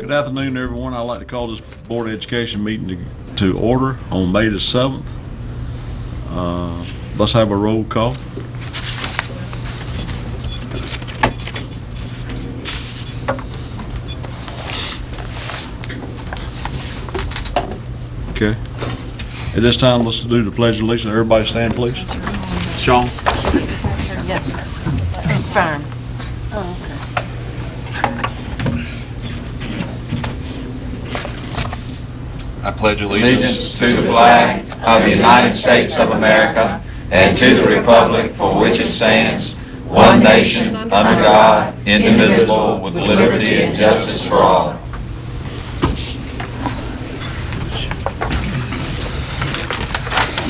Good afternoon, everyone. I'd like to call this Board of Education meeting to order on May the 7th. Let's have a roll call. Okay. At this time, let's do the Pledge of Allegiance. Everybody stand, please. Sean? Yes, sir. Confirm. Oh, okay. I pledge allegiance to the flag of the United States of America and to the republic for which it stands, one nation, under God, indivisible, with liberty and justice for all.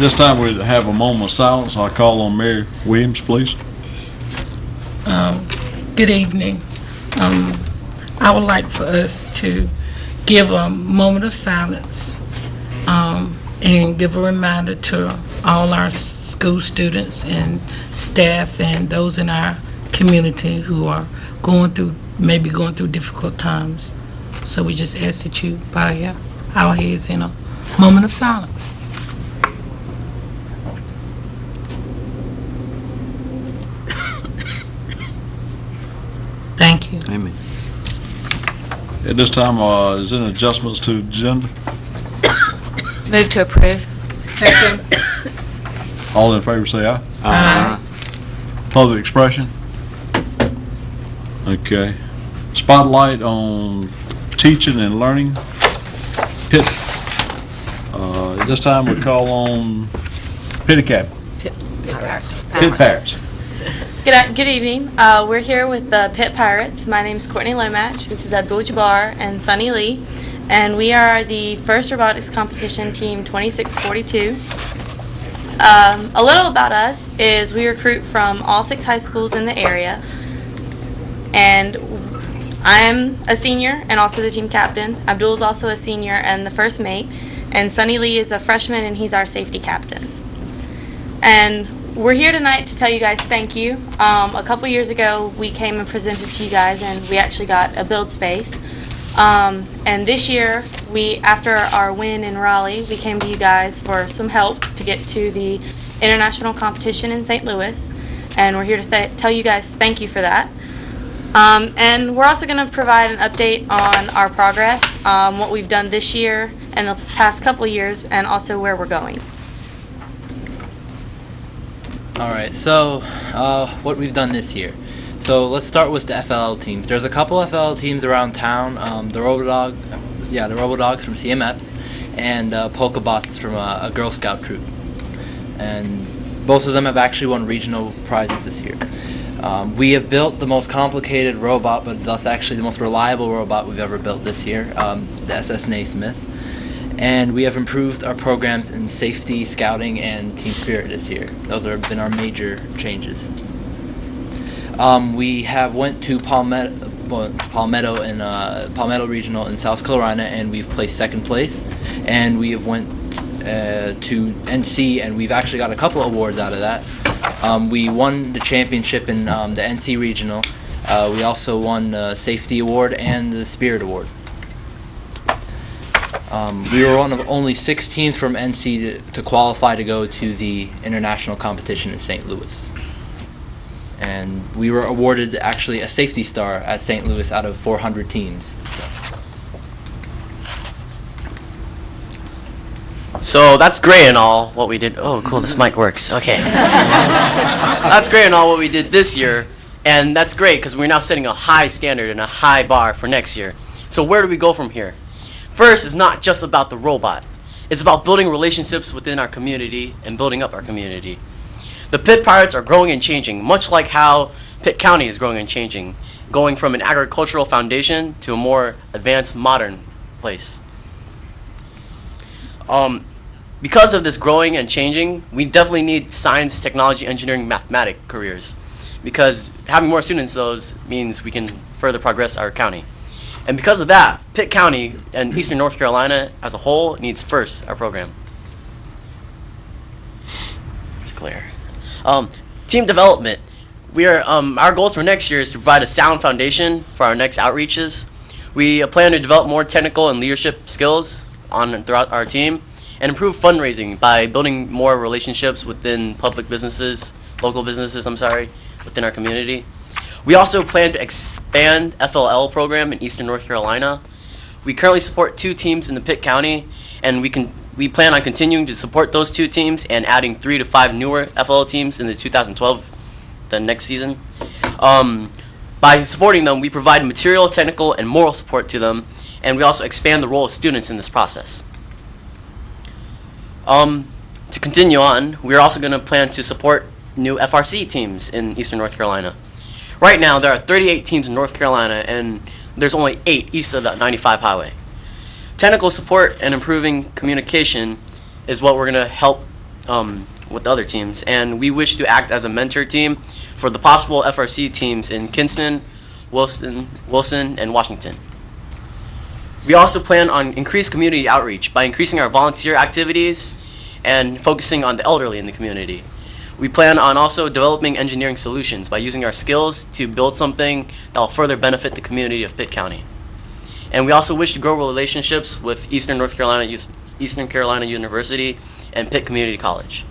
This time we have a moment of silence. I'll call on Mary Williams, please. Good evening. I would like for us to give a moment of silence and give a reminder to all our school students and staff and those in our community who are maybe going through difficult times. So we just ask that you bow our heads in a moment of silence. Thank you. Amen. At this time, is there any adjustments to the agenda? Move to approve. Second. All in favor say aye. Aye. Public expression? Okay. Spotlight on teaching and learning. Pitt. At this time, we call on Pitt Academy. Pitt Pirates. Pitt Pirates. Good evening. We're here with the Pitt Pirates. My name is Courtney Lomatch. This is Abdul Jabbar and Sunny Lee. And we are the first robotics competition team 2642. A little about us is we recruit from all 6 high schools in the area. And I'm a senior and also the team captain. Abdul is also a senior and the first mate. And Sunny Lee is a freshman and he's our safety captain. And we're here tonight to tell you guys thank you. A couple years ago, we came and presented to you guys, and we actually got a build space. And this year, after our win in Raleigh, we came to you guys for some help to get to the international competition in St. Louis. And we're here to tell you guys thank you for that. And we're also going to provide an update on our progress, what we've done this year and the past couple years, and also where we're going. Alright, so what we've done this year. So let's start with the FLL teams. There's a couple FLL teams around town, the Robodogs from CMFs, and Polka Bots from a Girl Scout troop. And both of them have actually won regional prizes this year. We have built the most complicated robot, but thus actually the most reliable robot we've ever built this year, the SS Naismith. And we have improved our programs in safety, scouting, and team spirit this year. Those have been our major changes. We have went to Palmetto Regional in South Carolina, and we've placed 2nd place. And we have went to NC, and we've actually got a couple awards out of that. We won the championship in the NC Regional. We also won the Safety Award and the Spirit Award. We were one of only 6 teams from NC to qualify to go to the international competition in St. Louis. And we were awarded actually a safety star at St. Louis out of 400 teams. So that's great and all what we did. Oh, cool, this mic works. Okay. That's great and all what we did this year. And that's great because we're now setting a high standard and a high bar for next year. So where do we go from here? First, it's not just about the robot. It's about building relationships within our community and building up our community. The Pitt Pirates are growing and changing, much like how Pitt County is growing and changing, going from an agricultural foundation to a more advanced, modern place. Because of this growing and changing, we definitely need science, technology, engineering, mathematics careers. Because having more students, those means we can further progress our county. And because of that, Pitt County and Eastern North Carolina as a whole needs first our program. It's clear. Team development. Our goals for next year is to provide a sound foundation for our next outreaches. We plan to develop more technical and leadership skills throughout our team and improve fundraising by building more relationships within public businesses, local businesses, within our community. We also plan to expand FLL program in Eastern North Carolina. We currently support 2 teams in the Pitt County, and we plan on continuing to support those 2 teams and adding 3 to 5 newer FLL teams in the 2012, the next season. By supporting them, we provide material, technical, and moral support to them, and we also expand the role of students in this process. To continue on, we're also going to plan to support new FRC teams in Eastern North Carolina. Right now, there are 38 teams in North Carolina, and there's only 8 east of the 95 highway. Technical support and improving communication is what we're going to help with the other teams, and we wish to act as a mentor team for the possible FRC teams in Kinston, Wilson, and Washington. We also plan on increased community outreach by increasing our volunteer activities and focusing on the elderly in the community. We plan on also developing engineering solutions by using our skills to build something that will further benefit the community of Pitt County. And we also wish to grow relationships with Eastern Carolina University and Pitt Community College.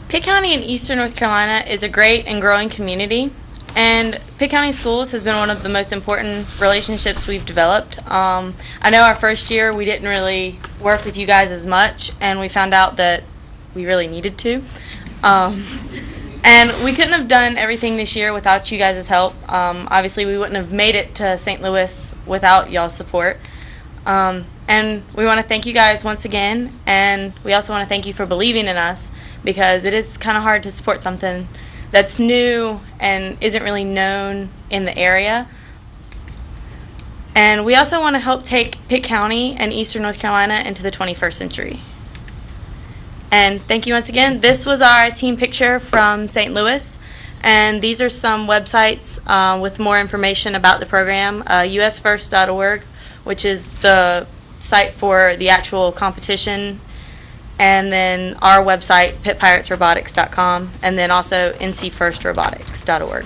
Pitt County in Eastern North Carolina is a great and growing community, and Pitt County Schools has been one of the most important relationships we've developed. I know our first year we didn't really work with you guys as much, and we found out that we really needed to. And we couldn't have done everything this year without you guys' help. Obviously, we wouldn't have made it to St. Louis without y'all's support. And we want to thank you guys once again, and we also want to thank you for believing in us, because it is kind of hard to support something that's new and isn't really known in the area. And we also want to help take Pitt County and Eastern North Carolina into the 21st century. And thank you once again. This was our team picture from St. Louis, and these are some websites with more information about the program. usfirst.org, which is the site for the actual competition, and then our website, pittpiratesrobotics.com, and then also ncfirstrobotics.org.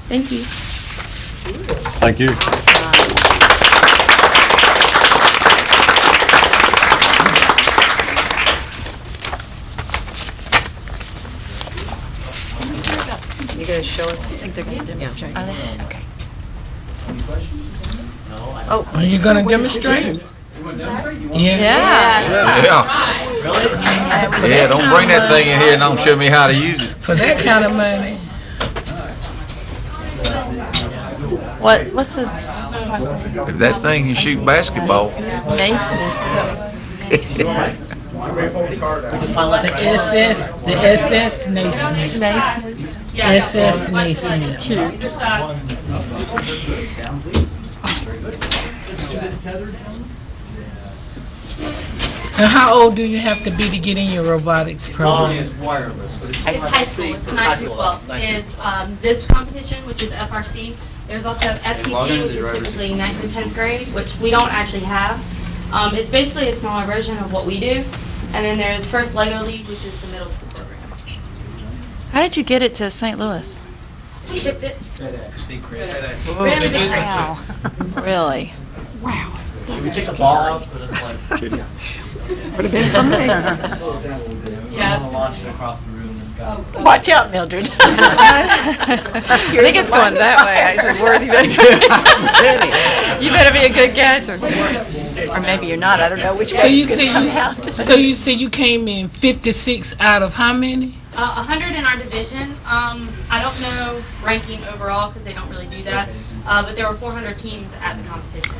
Thank you. Thank you. You going to show us? I think they're going to demonstrate. Are they? Okay. Oh, Are you going to demonstrate? Yeah. Yeah, don't bring that thing in here and don't show me how to use it. For that kind of money. what's the Is that thing you shoot basketball? Naismith? The SS Naismith. Naismith. SS Naismith. Cute. Now, how old do you have to be to get in your robotics program? It's wireless, but it's It's high school. It's 9 to 12. Is this competition, which is FRC. There's also FTC, which is typically 9th and 10th grade, which we don't actually have. It's basically a smaller version of what we do. And then there's First Lego League, which is the middle school program. How did you get it to St. Louis? We shipped it. FedEx. Really big crate. Wow. Really? Can we take the ball out so it doesn't like Would have been for me. Yeah. launch it across the room in the sky? Watch out, Mildred. I think it's going that way. I said, Worthy, you better be a good catcher. Or maybe you're not. I don't know which way. So you say you came in 56 out of how many? 100 in our division. I don't know ranking overall because they don't really do that. But there were 400 teams at the competition.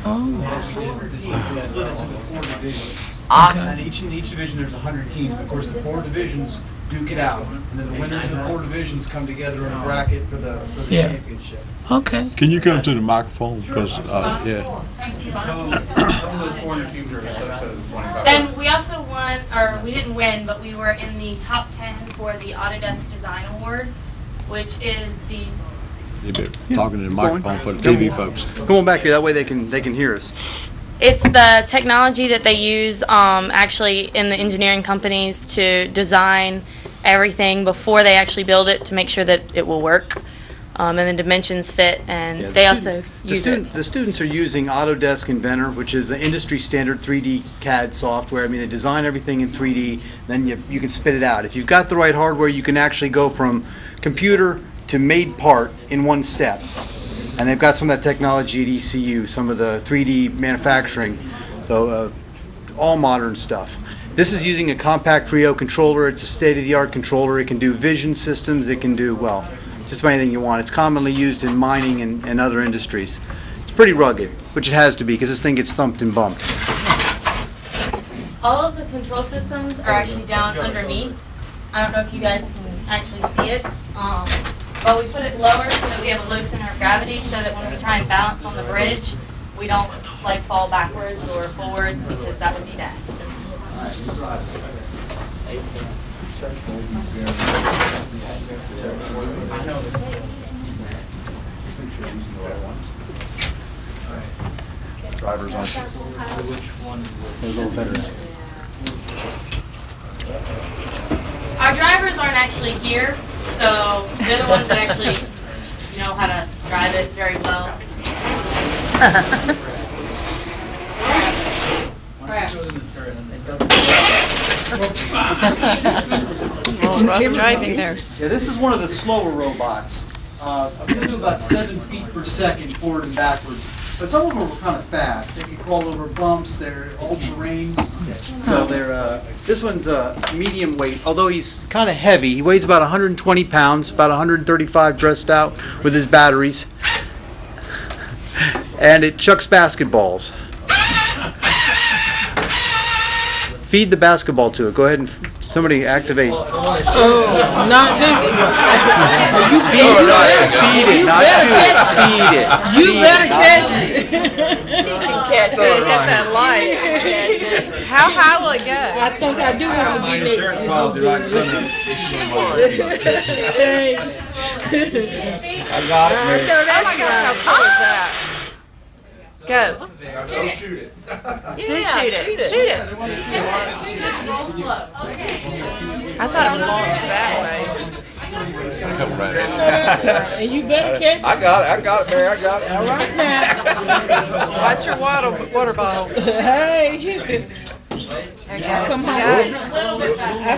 Split us into 4 divisions. Awesome. And in each division there's 100 teams. Of course, the 4 divisions duke it out, and then the winners of the 4 divisions come together in a bracket for the Yeah. championship. Okay. Can you come to the microphone? Because, yeah. Some of the 400 teams are up to 25. And we also won, or we didn't win, but we were in the top 10 for the Autodesk Design Award, which is the You've been talking to the microphone for the TV folks. Come on back here, that way they can hear us. It's the technology that they use actually in the engineering companies to design everything before they actually build it to make sure that it will work. and the dimensions fit, and Yeah, they also use it. The students are using Autodesk Inventor, which is an industry standard 3D CAD software. I mean, they design everything in 3D, then you can spit it out. If you've got the right hardware, you can actually go from computer to made part in one step. And they've got some of that technology at ECU, some of the 3D manufacturing, so all modern stuff. This is using a compact Trio controller. It's a state-of-the-art controller. It can do vision systems. It can do, well, just about anything you want. It's commonly used in mining and other industries. It's pretty rugged, which it has to be because this thing gets thumped and bumped. All of the control systems are actually down underneath. I don't know if you guys can actually see it, but we put it lower so that we have a low center of gravity so that when we try and balance on the bridge, we don't like fall backwards or forwards because that would be bad. Drivers on. A little better. Our drivers aren't actually here, so they're the ones that actually know how to drive it very well. It's rough driving there. Yeah, this is one of the slower robots. I'm going to do about 7 feet per second forward and backwards. But some of them are kind of fast. They can crawl over bumps. They're all-terrain. So they're. This one's medium weight, although he's kind of heavy. He weighs about 120 pounds, about 135 dressed out with his batteries. And it chucks basketballs. Feed the basketball to it. Go ahead and somebody activate. Oh, not this one. Feed it, not shoot it. Feed it. You better catch it. He can catch it, hit that light. How high will it go? I think I do want to be next to you. I got it, Mary. Oh my gosh, how cool is that? Go. Shoot it. Do shoot it. Shoot it. I thought it would launch that way. Come right in. And you better catch it. I got it, Mary, I got it. All right now. Watch your water bottle. Hey. I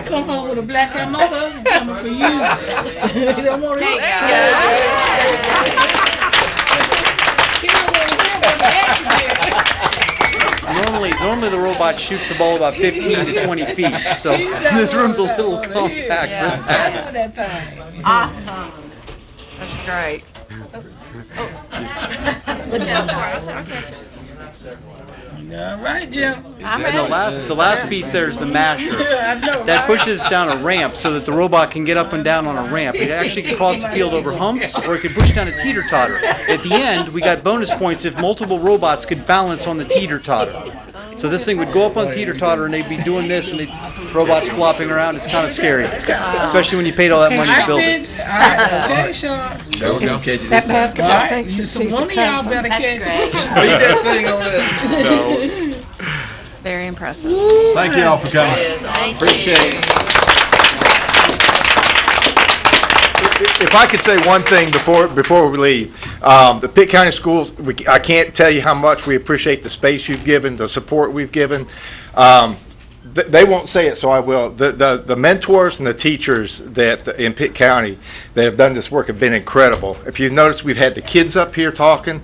come home with a black eye. My husband coming for you. He don't want to Normally the robot shoots the ball about 15 to 20 feet, so this room's a little compact for that. Awesome. That's great. All right, Jim. And the last piece there is the masher. I know, That pushes down a ramp so that the robot can get up and down on a ramp. It actually can cross the field over humps, or it can push down a teeter-totter. At the end, we got bonus points if multiple robots could balance on the teeter-totter. So this thing would go up on the teeter-totter, and they'd be doing this, and the robots flopping around. It's kind of scary, especially when you paid all that money to build it. All right, okay, Sean. There we go. Catch it That this time. basketball All right, thinks it sees one it of y'all coming. better catch it. Leave that thing on that. Very impressive. Thank you all for coming. Appreciate it. If I could say one thing before we leave, the Pitt County Schools, I can't tell you how much we appreciate the space you've given, the support we've given. They won't say it, so I will. The mentors and the teachers that in Pitt County that have done this work have been incredible. If you've noticed, we've had the kids up here talking,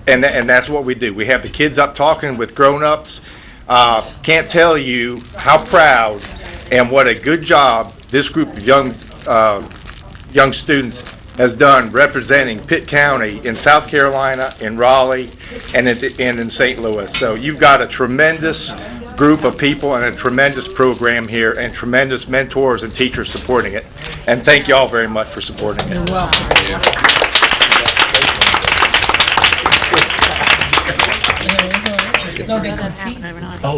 and that's what we do. We have the kids up talking with grown-ups. Can't tell you how proud and what a good job this group of young students has done representing Pitt County in South Carolina, in Raleigh, and in St. Louis. So you've got a tremendous group of people and a tremendous program here and tremendous mentors and teachers supporting it. And thank you all very much for supporting it. You're welcome.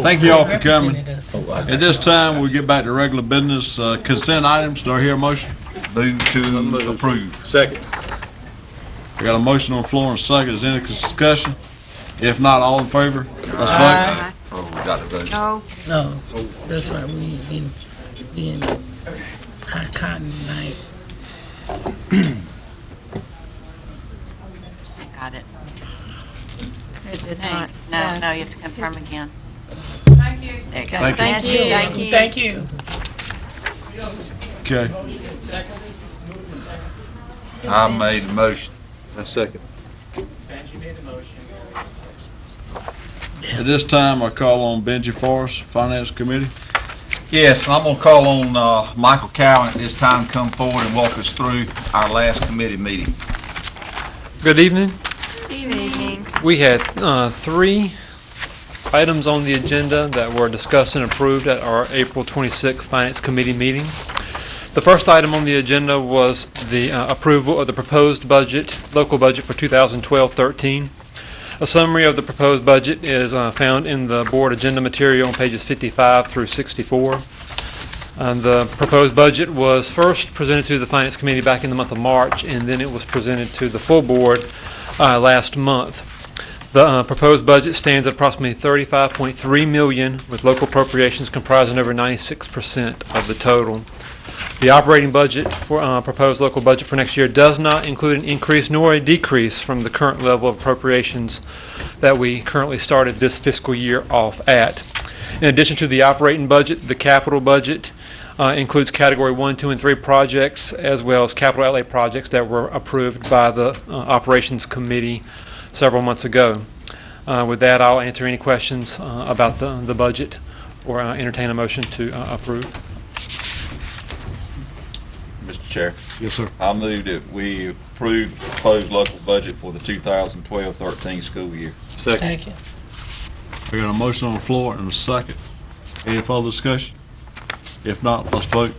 Thank you all for coming. At this time, we get back to regular business. Consent items. Do I hear a motion? Move to approve. Second. We got a motion on the floor and a second. Is there any discussion? If not, all in favor? Let's vote. Oh, we got to vote. No, that's right. We ain't being high cotton tonight. No, you have to confirm again. Thank you. There you go. Thank you. Thank you. Thank you. Okay. I made the motion. A second. At this time, I call on Benji Forrest, Finance Committee. Yes, and I'm going to call on Michael Cowan at this time to come forward and walk us through our last committee meeting. Good evening. Good evening. We had 3 items on the agenda that were discussed and approved at our April 26th Finance Committee meeting. The first item on the agenda was the approval of the proposed budget, local budget for 2012-13. A summary of the proposed budget is found in the board agenda material on pages 55 through 64. The proposed budget was first presented to the Finance Committee back in the month of March, and then it was presented to the full board last month. The proposed budget stands at approximately $35.3 million, with local appropriations comprising over 96% of the total. The operating budget for proposed local budget for next year does not include an increase nor a decrease from the current level of appropriations that we currently started this fiscal year off at. In addition to the operating budget, the capital budget includes Category 1, 2, and 3 projects, as well as capital outlay projects that were approved by the Operations Committee several months ago. With that, I'll answer any questions about the budget or entertain a motion to approve. Mr. Chair. Yes, sir. I move that we approve the proposed local budget for the 2012-13 school year. Second. We got a motion on the floor and a second. Any further discussion? If not, let's vote.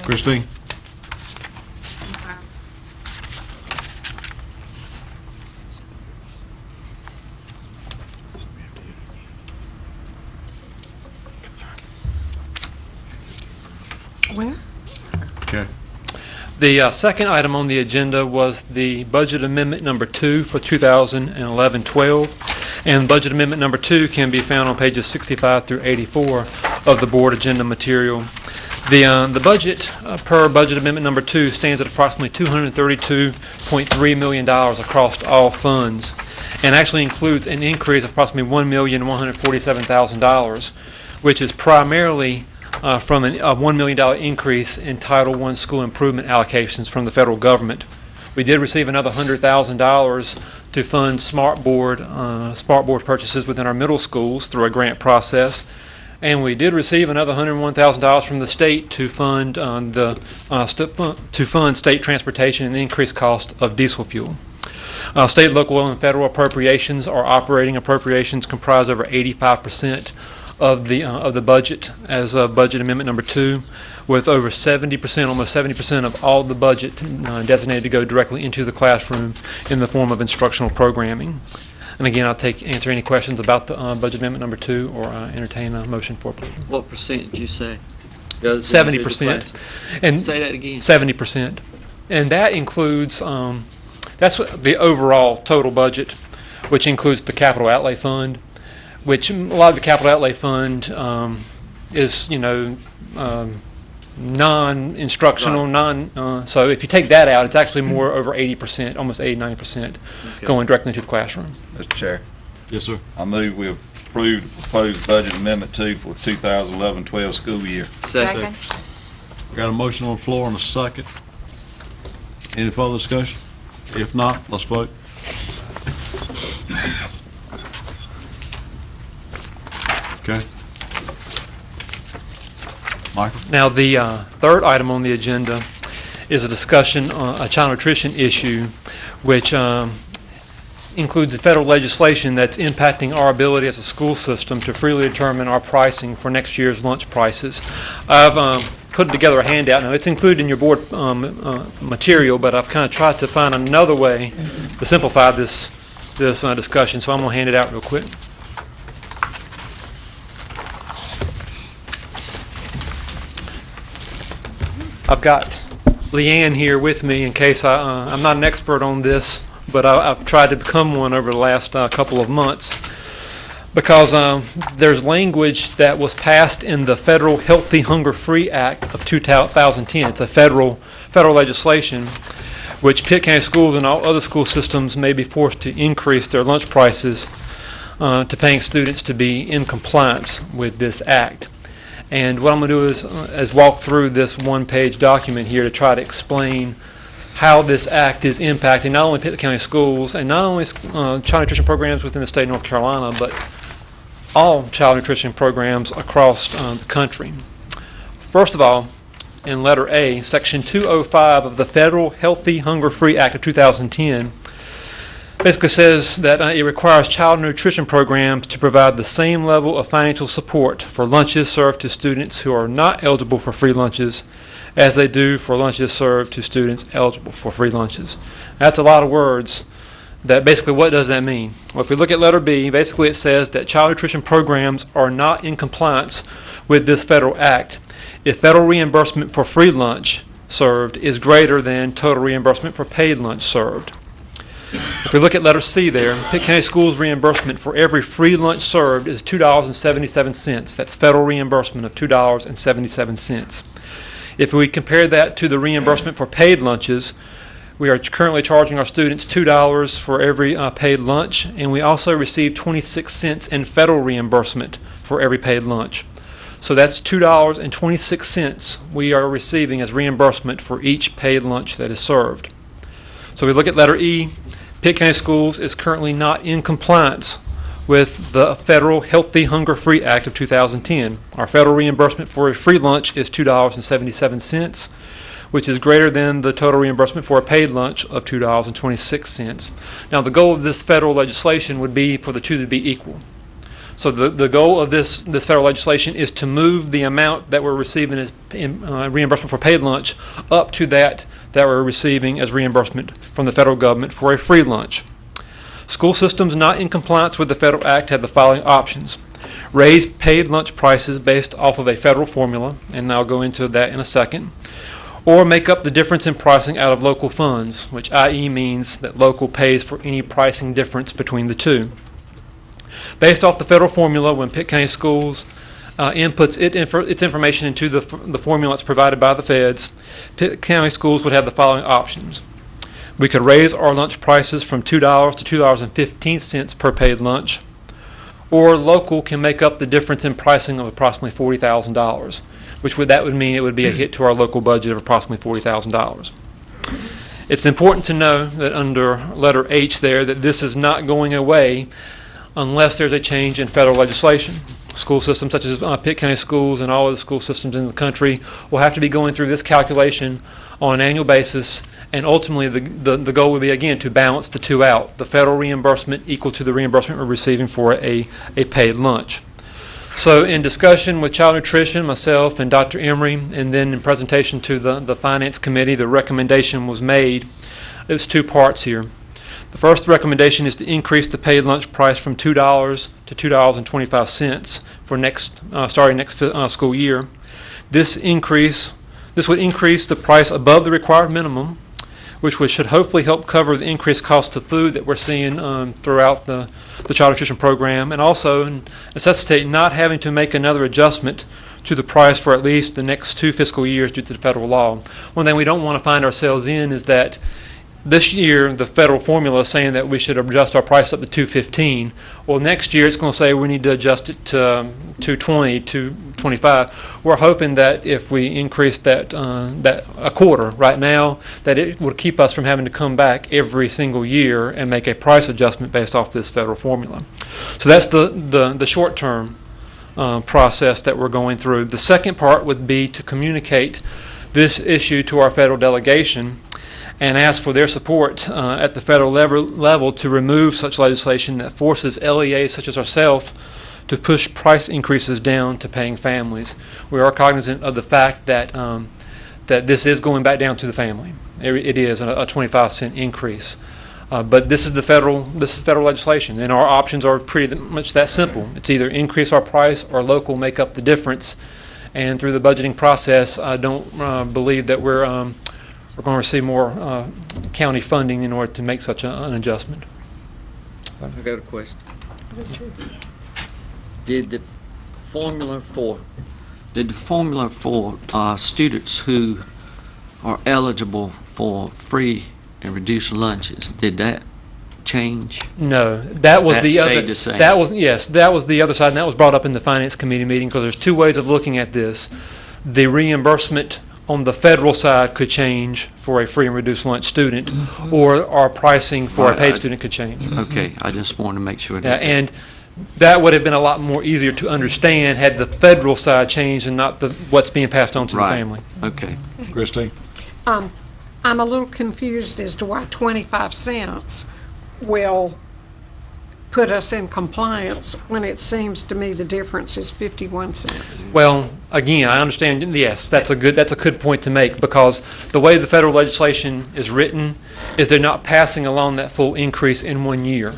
Christine? Where? Okay. The second item on the agenda was the budget amendment number 2 for 2011-12, and budget amendment number 2 can be found on pages 65 through 84 of the board agenda material. The budget per budget amendment number 2 stands at approximately $232.3 million across all funds, and actually includes an increase of approximately $1,147,000, which is primarily from a $1 million increase in Title I school improvement allocations from the federal government. We did receive another $100,000 to fund smart board purchases within our middle schools through a grant process, and we did receive another $101,000 from the state to fund state transportation and the increased cost of diesel fuel. State, local, and federal appropriations or operating appropriations comprise over 85% of the budget as of budget amendment number 2, with over 70%, almost 70% of all the budget designated to go directly into the classroom in the form of instructional programming. And again, I'll answer any questions about the budget amendment number 2 or entertain a motion for approval. What percent did you say? 70%. And say that again. 70%. And that includes, that's the overall total budget, which includes the capital outlay fund, which a lot of the capital outlay fund is, non-instructional, so if you take that out, it's actually more over 80%, almost 80, 90% going directly into the classroom. Mr. Chair. Yes, sir. I move we approve the proposed budget amendment 2 for 2011-12 school year. Second. We got a motion on the floor and a second. Any further discussion? If not, let's vote. Okay. Michael? Now, the third item on the agenda is a discussion on a child nutrition issue, which includes the federal legislation that's impacting our ability as a school system to freely determine our pricing for next year's lunch prices. I've put together a handout. Now, it's included in your board material, but I've kind of tried to find another way to simplify this discussion, so I'm going to hand it out real quick. I've got Leanne here with me in case I'm not an expert on this, but I've tried to become one over the last couple of months. because there's language that was passed in the Federal Healthy Hunger Free Act of 2010. It's a federal legislation which Pitt County Schools and all other school systems may be forced to increase their lunch prices to paying students to be in compliance with this act. And what I'm going to do is walk through this one-page document here to try to explain how this act is impacting not only Pitt County schools and not only child nutrition programs within the state of North Carolina, but all child nutrition programs across the country. First of all, in letter A, Section 205 of the Federal Healthy Hunger Free Act of 2010 basically says that it requires child nutrition programs to provide the same level of financial support for lunches served to students who are not eligible for free lunches as they do for lunches served to students eligible for free lunches. That's a lot of words. That basically, what does that mean? Well, if we look at letter B, basically it says that child nutrition programs are not in compliance with this federal act if federal reimbursement for free lunch served is greater than total reimbursement for paid lunch served. If we look at letter C there, Pitt County Schools reimbursement for every free lunch served is $2.77. That's federal reimbursement of $2.77. If we compare that to the reimbursement for paid lunches, we are currently charging our students $2 for every paid lunch, and we also receive 26 cents in federal reimbursement for every paid lunch. So that's $2.26 we are receiving as reimbursement for each paid lunch that is served. So we look at letter E. Pitt County Schools is currently not in compliance with the Federal Healthy Hunger Free Act of 2010. Our federal reimbursement for a free lunch is $2.77, which is greater than the total reimbursement for a paid lunch of $2.26. Now, the goal of this federal legislation would be for the two to be equal. So the goal of this federal legislation is to move the amount that we're receiving as reimbursement for paid lunch up to that we're receiving as reimbursement from the federal government for a free lunch. School systems not in compliance with the federal act have the following options: raise paid lunch prices based off of a federal formula, and I'll go into that in a second, or make up the difference in pricing out of local funds, which i.e. means that local pays for any pricing difference between the two. Based off the federal formula, when Pitt County Schools inputs its information into the formula that's provided by the feds, Pitt County Schools would have the following options. We could raise our lunch prices from $2 to $2.15 per paid lunch, or local can make up the difference in pricing of approximately $40,000, that would mean it would be a hit to our local budget of approximately $40,000. It's important to know that under letter H there that this is not going away unless there's a change in federal legislation. School systems such as Pitt County Schools and all of the school systems in the country will have to be going through this calculation on an annual basis, and ultimately the goal would be, again, to balance the two out, the federal reimbursement equal to the reimbursement we're receiving for a paid lunch. So in discussion with Child Nutrition, myself and Dr. Emery, and then in presentation to the Finance Committee, the recommendation was made. There's two parts here. The first recommendation is to increase the paid lunch price from $2 to $2.25 for starting next school year. This would increase the price above the required minimum, which should hopefully help cover the increased cost of food that we're seeing throughout the child nutrition program, and also necessitate not having to make another adjustment to the price for at least the next 2 fiscal years due to the federal law. One thing we don't want to find ourselves in is that this year, the federal formula is saying that we should adjust our price up to $2.15. Well, next year it's going to say we need to adjust it to $2.20, $2.25. We're hoping that if we increase that a quarter right now, that it would keep us from having to come back every single year and make a price adjustment based off this federal formula. So that's the short-term process that we're going through. The second part would be to communicate this issue to our federal delegation and ask for their support at the federal level to remove such legislation that forces LEAs such as ourselves to push price increases down to paying families. We are cognizant of the fact that that this is going back down to the family. It is a 25-cent increase, but this is federal legislation, and our options are pretty much that simple. It's either increase our price or local make up the difference. And through the budgeting process, I don't believe that we're going to receive more county funding in order to make such an adjustment. I got a question. did the formula for students who are eligible for free and reduced lunches, did that change? No, that was That the stayed other. the same. That was, yes, that was the other side, and that was brought up in the Finance Committee meeting, because there's two ways of looking at this. The reimbursement on the federal side could change for a free and reduced lunch student, or our pricing for a Right, paid student could change. Okay, I just wanted to make sure Yeah, that. and that would have been a lot more easier to understand had the federal side changed and not what's being passed on to the Right. family. Okay. Christine? I'm a little confused as to why 25 cents will put us in compliance when it seems to me the difference is 51 cents. Well, again, I understand, yes, that's a good point to make, because the way the federal legislation is written is they're not passing along that full increase in 1 year.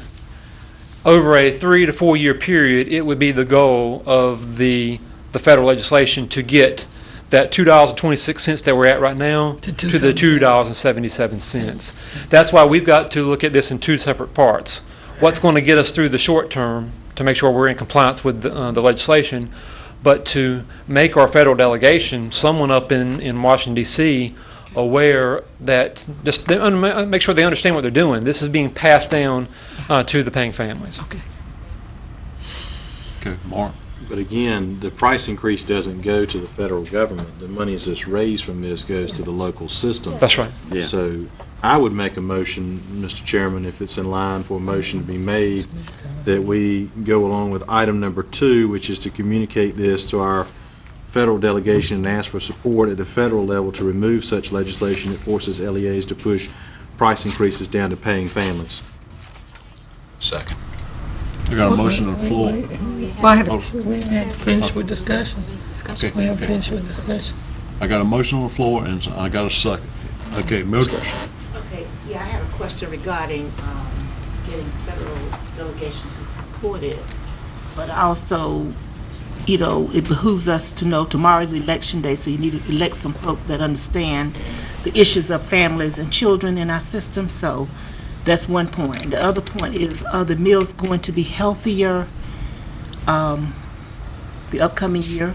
Over a 3 to 4 year period, it would be the goal of the federal legislation to get that $2.26 that we're at right now to the $2.77. That's why we've got to look at this in two separate parts. What's going to get us through the short term to make sure we're in compliance with the legislation, but to make our federal delegation, someone up in Washington, D.C., aware that, just make sure they understand what they're doing. This is being passed down to the paying families. Okay. Okay, Mark? But again, the price increase doesn't go to the federal government. The money that's raised from this goes to the local system. That's right. Yeah. So I would make a motion, Mr. Chairman, if it's in line for a motion to be made, that we go along with item number 2, which is to communicate this to our federal delegation and ask for support at the federal level to remove such legislation that forces LEAs to push price increases down to paying families. Second. We got a motion on the floor. Well, I haven't We haven't finished with discussion. Okay, We haven't okay. finished with discussion. I got a motion on the floor, and I got a second. Okay, Mildred? Okay, yeah, I have a question regarding getting federal delegation to support it. But also, you know, it behooves us to know tomorrow's election day, so you need to elect some folk that understand the issues of families and children in our system. So that's one point. The other point is, are the meals going to be healthier the upcoming year?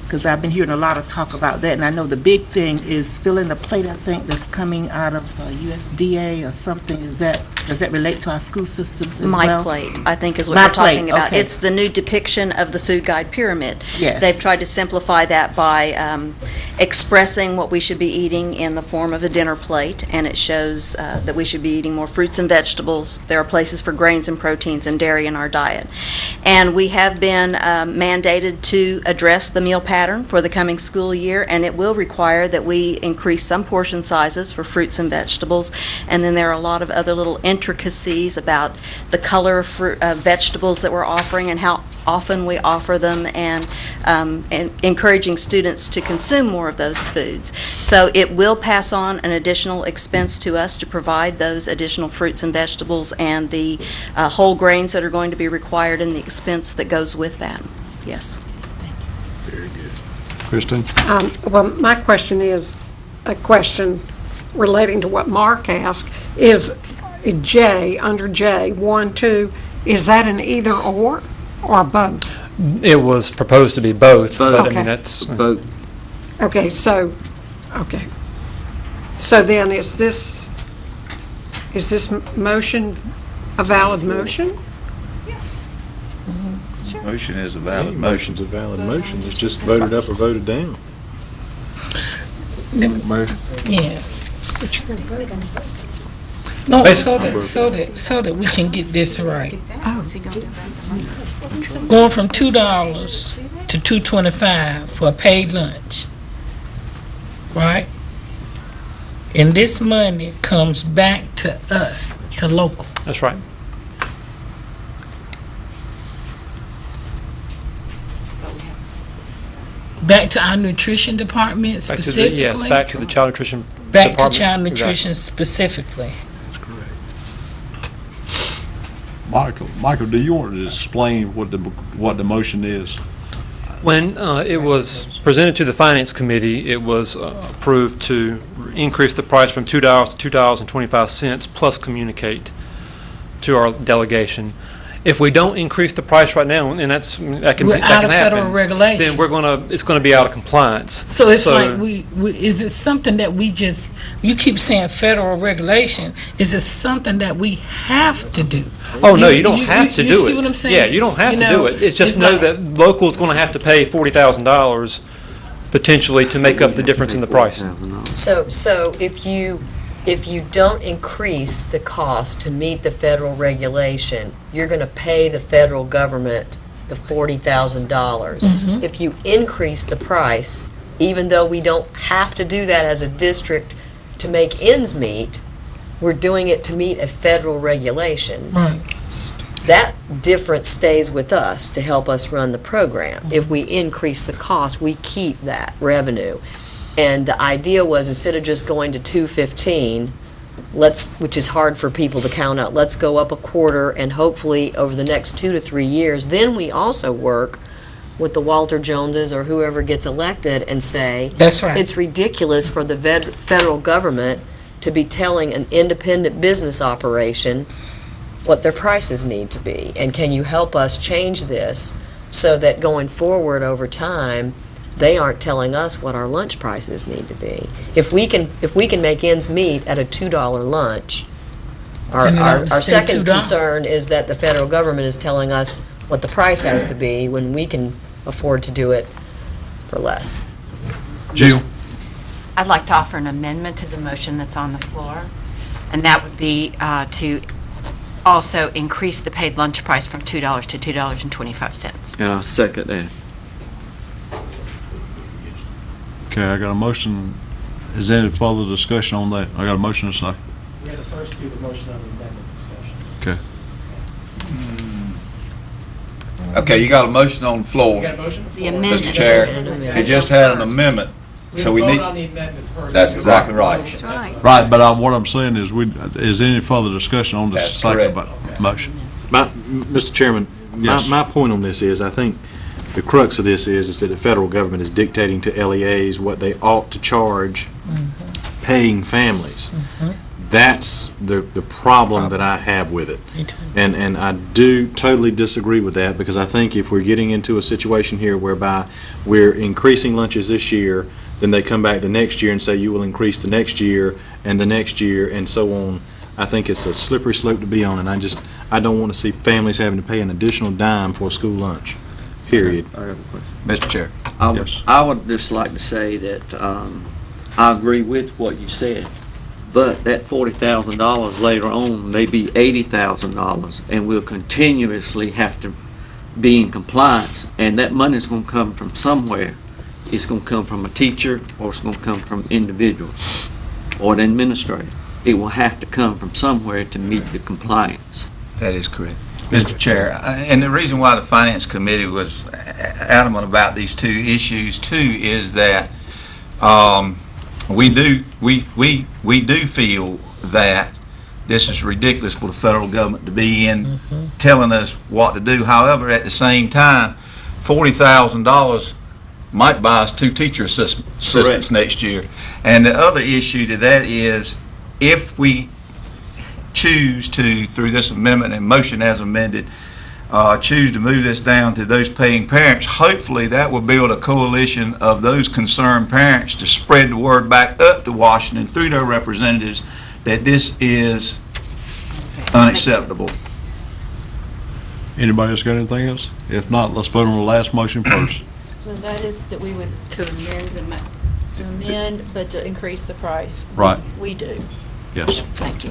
Because I've been hearing a lot of talk about that, and I know the big thing is filling the plate, I think, that's coming out of USDA or something. Does that relate to our school systems as well? My Plate, I think is what My you're talking Plate, about. okay. It's the new depiction of the food guide pyramid. Yes. They've tried to simplify that by expressing what we should be eating in the form of a dinner plate, and it shows that we should be eating more fruits and vegetables. There are places for grains and proteins and dairy in our diet. And we have been mandated to address the meal pattern for the coming school year, and it will require that we increase some portion sizes for fruits and vegetables. And then there are a lot of other little intricacies about the color of vegetables that we're offering and how often we offer them, and encouraging students to consume more of those foods. So it will pass on an additional expense to us to provide those additional fruits and vegetables and the whole grains that are going to be required, and the expense that goes with that. Yes. Very good. Christine? Well, my question is a question relating to what Mark asked. Is J, under J, 1, 2, is that an either or both? It was proposed to be both, but I Okay. mean, that's... Both. Okay, so then is this motion a valid motion? Motion is a Any valid motion. motion's a valid motion. It's just voted up or voted down. Yeah. No, so that we can get this right. Going from $2 to $2.25 for a paid lunch, right? And this money comes back to us, to local. That's right. Back to our nutrition department specifically? Yes, back to the child nutrition Back department. to child nutrition Exactly. specifically. Michael, do you want to explain what the motion is? When it was presented to the Finance Committee, it was approved to increase the price from $2 to $2.25 plus communicate to our delegation. If we don't increase the price right now, and that can We're that out can of happen, federal regulation. then it's gonna be out of compliance. So it's like is it something that you keep saying federal regulation, is it something that we have to do? Oh, no, you don't have to do it. You see what I'm saying? Yeah, you don't have to do it. It's just know that local's gonna have to pay $40,000 potentially to make up the difference in the price. So if you don't increase the cost to meet the federal regulation, you're going to pay the federal government the $40,000. If you increase the price, even though we don't have to do that as a district to make ends meet, we're doing it to meet a federal regulation. Right. That difference stays with us to help us run the program. If we increase the cost, we keep that revenue. And the idea was, instead of just going to 215, which is hard for people to count out, let's go up a quarter, and hopefully over the next 2 to 3 years, then we also work with the Walter Joneses or whoever gets elected and say, that's right, it's ridiculous for the federal government to be telling an independent business operation what their prices need to be, and can you help us change this so that going forward over time, they aren't telling us what our lunch prices need to be. If we can make ends meet at a $2 lunch, our second concern is that the federal government is telling us what the price has to be when we can afford to do it for less. Jill? I'd like to offer an amendment to the motion that's on the floor, and that would be to also increase the paid lunch price from $2 to $2.25. And I'll second that. Okay, I got a motion. Is there any further discussion on that? I got a motion and a second. We had to first do the motion on the amendment discussion. Okay. Okay, you got a motion on the floor. You got a motion? The amendment. Mr. Chair, it just had an amendment, so we vote need. on the amendment first. That's exactly right. That's right. Right, but what I'm saying is, is there any further discussion on this That's second correct. motion? Mr. Chairman, Yes. my point on this is, I think the crux of this is that the federal government is dictating to LEAs what they ought to charge paying families. That's the problem that I have with it. And I do totally disagree with that, because I think if we're getting into a situation here whereby we're increasing lunches this year, then they come back the next year and say you will increase the next year and the next year and so on, I think it's a slippery slope to be on, and I don't want to see families having to pay an additional dime for a school lunch, period. I have a question. Mr. Chair. I would just like to say that I agree with what you said, but that $40,000 later on may be $80,000, and we'll continuously have to be in compliance, and that money's going to come from somewhere. It's going to come from a teacher, or it's going to come from individuals or an administrator. It will have to come from somewhere to meet the compliance. That is correct. Mr. Chair, and the reason why the Finance Committee was adamant about these two issues too is that we do feel that this is ridiculous for the federal government to be in telling us what to do. However, at the same time, $40,000 might buy us 2 teacher assistants next year. And the other issue to that is, if we choose to, through this amendment and motion as amended, choose to move this down to those paying parents, hopefully that will build a coalition of those concerned parents to spread the word back up to Washington through their representatives that this is unacceptable. Anybody else got anything else? If not, let's vote on the last motion first. So that is that we would to amend, but to increase the price. Right. We do. Yes. Thank you.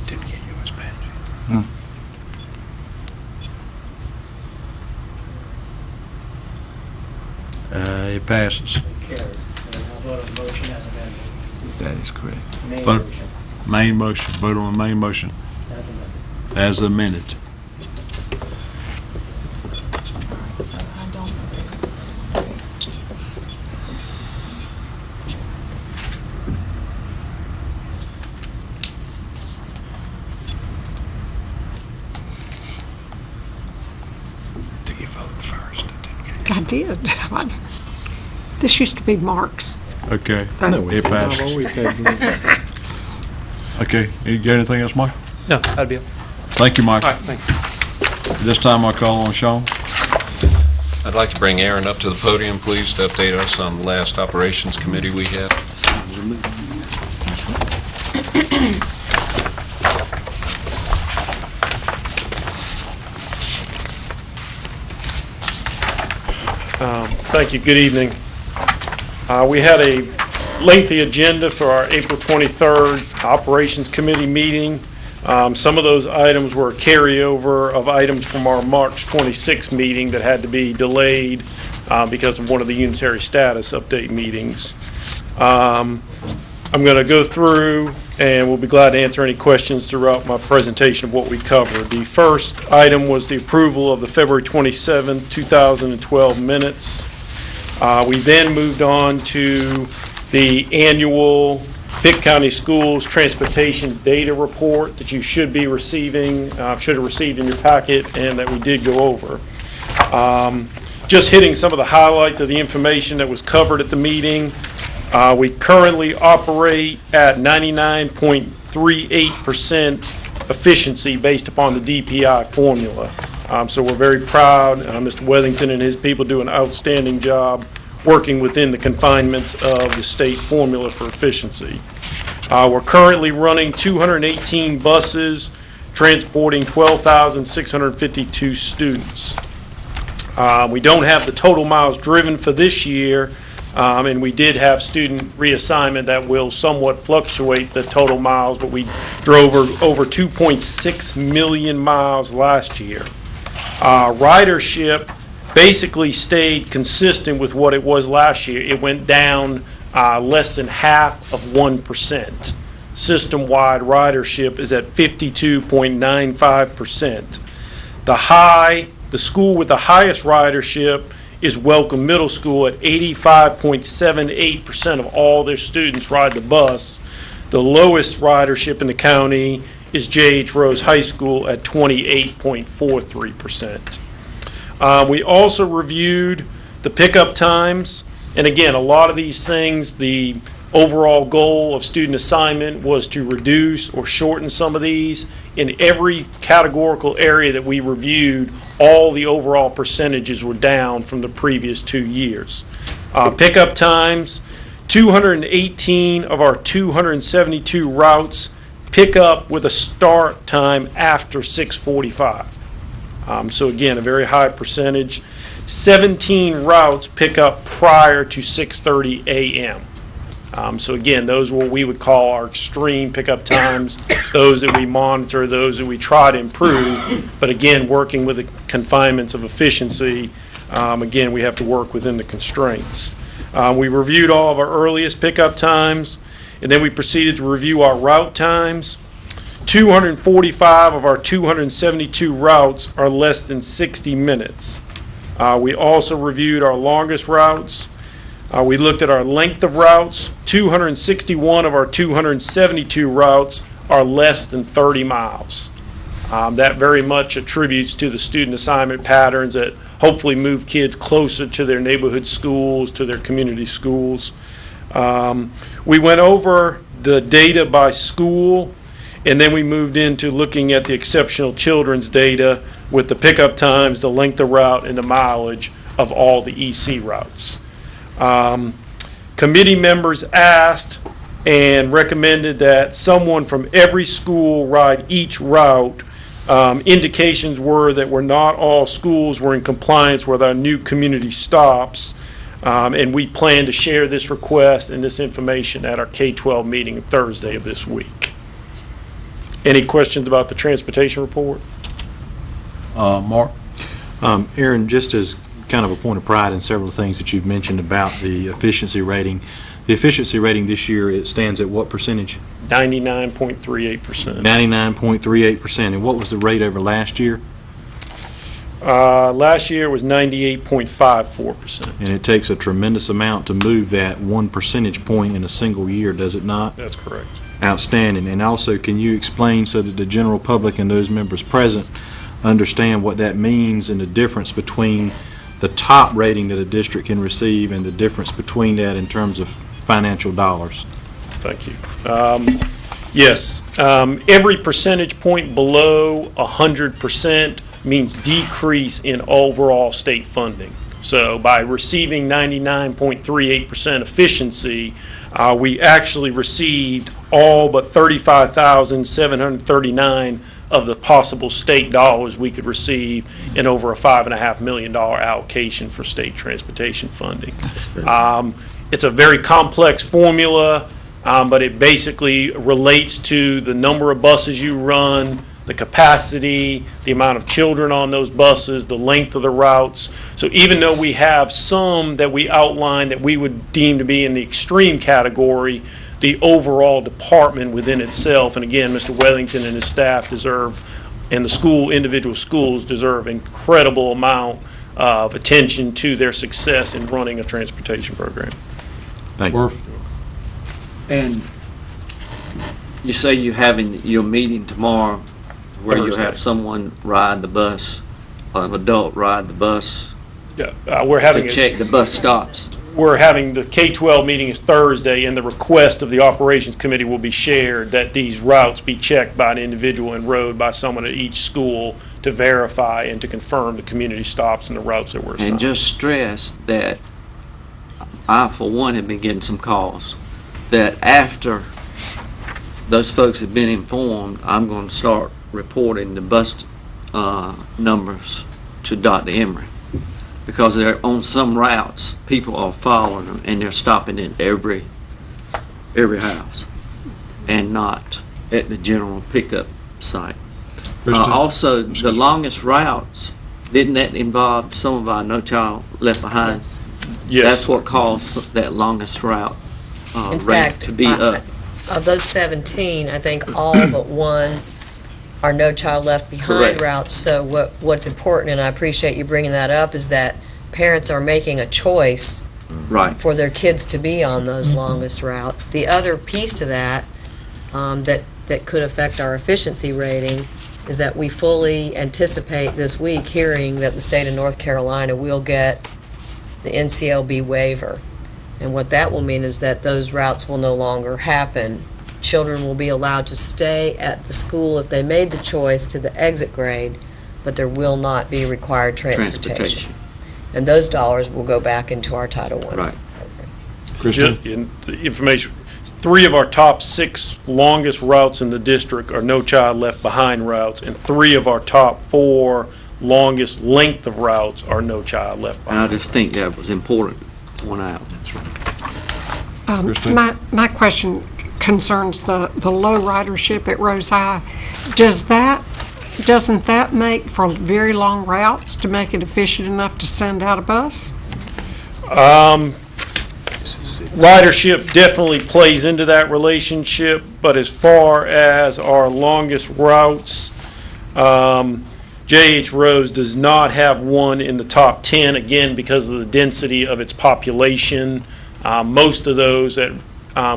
Didn't get yours, Patrick. It passes. Carries. And I'll vote on the motion as amended. That is correct. Main Vote. motion Main motion, vote on the main motion as amended. as amended. So I don't Do you vote first? I did. This used to be Mark's Okay. No, It passes. I've always had blue. Okay, you got anything else, Mike? No, that'd be it. Thank you, Mike. All right, thanks. This time I'll call on Sean. I'd like to bring Aaron up to the podium, please, to update us on the last operations committee we had. Thank you. Good evening. We had a lengthy agenda for our April 23rd Operations Committee meeting. Some of those items were a carryover of items from our March 26th meeting that had to be delayed because of one of the unitary status update meetings. I'm going to go through and we'll be glad to answer any questions throughout my presentation of what we covered. The first item was the approval of the February 27, 2012 minutes. We then moved on to the annual Pitt County Schools Transportation Data Report that you should be receiving, should have received in your packet, and that we did go over. Just hitting some of the highlights of the information that was covered at the meeting. We currently operate at 99.38% efficiency based upon the DPI formula. So we're very proud. Mr. Wethington and his people do an outstanding job working within the confinements of the state formula for efficiency. We're currently running 218 buses transporting 12,652 students. We don't have the total miles driven for this year, and we did have student reassignment that will somewhat fluctuate the total miles, but we drove over 2.6 million miles last year. Ridership basically stayed consistent with what it was last year. It went down less than half of 1%. System-wide ridership is at 52.95%. The school with the highest ridership is Welcome Middle School at 85.78% of all their students ride the bus. The lowest ridership in the county is J.H. Rose High School at 28.43%. We also reviewed the pickup times, and again, a lot of these things, the overall goal of student assignment was to reduce or shorten some of these. In every categorical area that we reviewed, all the overall percentages were down from the previous 2 years. Pickup times, 218 of our 272 routes pick up with a start time after 6:45. So again, a very high percentage. 17 routes pick up prior to 6:30 a.m. So again, those are what we would call our extreme pickup times, those that we monitor, those that we try to improve. But again, working with the confinements of efficiency, again, we have to work within the constraints. We reviewed all of our earliest pickup times, and then we proceeded to review our route times. 245 of our 272 routes are less than 60 minutes. We also reviewed our longest routes. We looked at our length of routes. 261 of our 272 routes are less than 30 miles. That very much attributes to the student assignment patterns that hopefully move kids closer to their neighborhood schools, to their community schools. We went over the data by school, and then we moved into looking at the exceptional children's data with the pickup times, the length of route, and the mileage of all the EC routes. Committee members asked and recommended that someone from every school ride each route. Indications were that not all schools were in compliance with our new community stops, and we plan to share this request and this information at our K-12 meeting Thursday of this week. Any questions about the transportation report? Mark? Aaron, just as kind of a point of pride in several things that you've mentioned about the efficiency rating, the efficiency rating this year, it stands at what percentage? 99.38%. 99.38%. And what was the rate over last year? Last year was 98.54%. And it takes a tremendous amount to move that 1 percentage point in a single year, does it not? That's correct. Outstanding. And also, can you explain so that the general public and those members present understand what that means and the difference between the top rating that a district can receive and the difference between that in terms of financial dollars. Thank you. Yes, every percentage point below 100% means decrease in overall state funding. So by receiving 99.38% efficiency, we actually received all but 35,739 of the possible state dollars we could receive in over a $5.5 million allocation for state transportation funding. It's a very complex formula, but it basically relates to the number of buses you run, the capacity, the amount of children on those buses, the length of the routes. So even though we have some that we outline that we would deem to be in the extreme category, the overall department within itself, and again, Mr. Wellington and his staff deserve, and the individual schools deserve incredible amount of attention to their success in running a transportation program. Thank you. And you say you're having your meeting tomorrow where you have someone ride the bus, an adult ride the bus Yeah, we're having to check the bus stops. We're having the K-12 meeting is Thursday, and the request of the operations committee will be shared that these routes be checked by an individual and rode by someone at each school to verify and to confirm the community stops and the routes that were assigned. And just stress that I, for one, have been getting some calls that after those folks have been informed, I'm going to start reporting the bus numbers to Dr. Emery, because they're on some routes, people are following them and they're stopping at every house and not at the general pickup site. Also, the longest routes, didn't that involve some of our No Child Left Behind? Yes. That's what caused that longest route In rate fact, to be up. Of those 17, I think all but one are No Child Left Behind Correct. routes. So what's important, and I appreciate you bringing that up, is that parents are making a choice for their kids to be on those longest routes. The other piece to that, that could affect our efficiency rating, is that we fully anticipate this week hearing that the state of North Carolina will get the NCLB waiver. And what that will mean is that those routes will no longer happen. Children will be allowed to stay at the school if they made the choice to the exit grade, but there will not be required transportation. And those dollars will go back into our Title I. Right. In the information, 3 of our top 6 longest routes in the district are No Child Left Behind routes, and 3 of our top 4 longest length of routes are No Child Left Behind. I just think that was important to point out. My question concerns the low ridership at Rose High. Doesn't that make for very long routes to make it efficient enough to send out a bus? Ridership definitely plays into that relationship, but as far as our longest routes, J.H. Rose does not have one in the top 10, again, because of the density of its population. Most of those that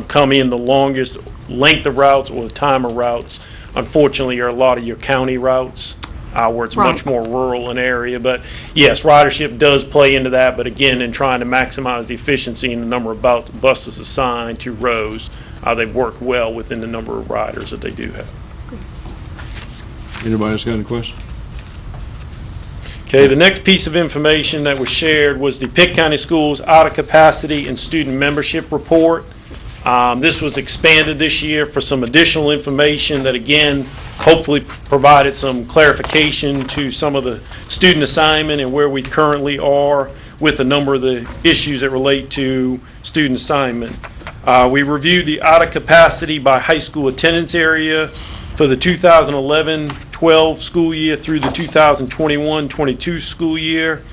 come in the longest length of routes or the time of routes, unfortunately, are a lot of your county routes where it's much more rural an area. But yes, ridership does play into that, but again, in trying to maximize the efficiency and the number of buses assigned to Rose, they've worked well within the number of riders that they do have. Anybody else got any questions? Okay, the next piece of information that was shared was the Pitt County Schools out of capacity and student membership report. This was expanded this year for some additional information that, again, hopefully provided some clarification to some of the student assignment and where we currently are with a number of the issues that relate to student assignment. We reviewed the out of capacity by high school attendance area for the 2011-12 school year through the 2021-22 school year.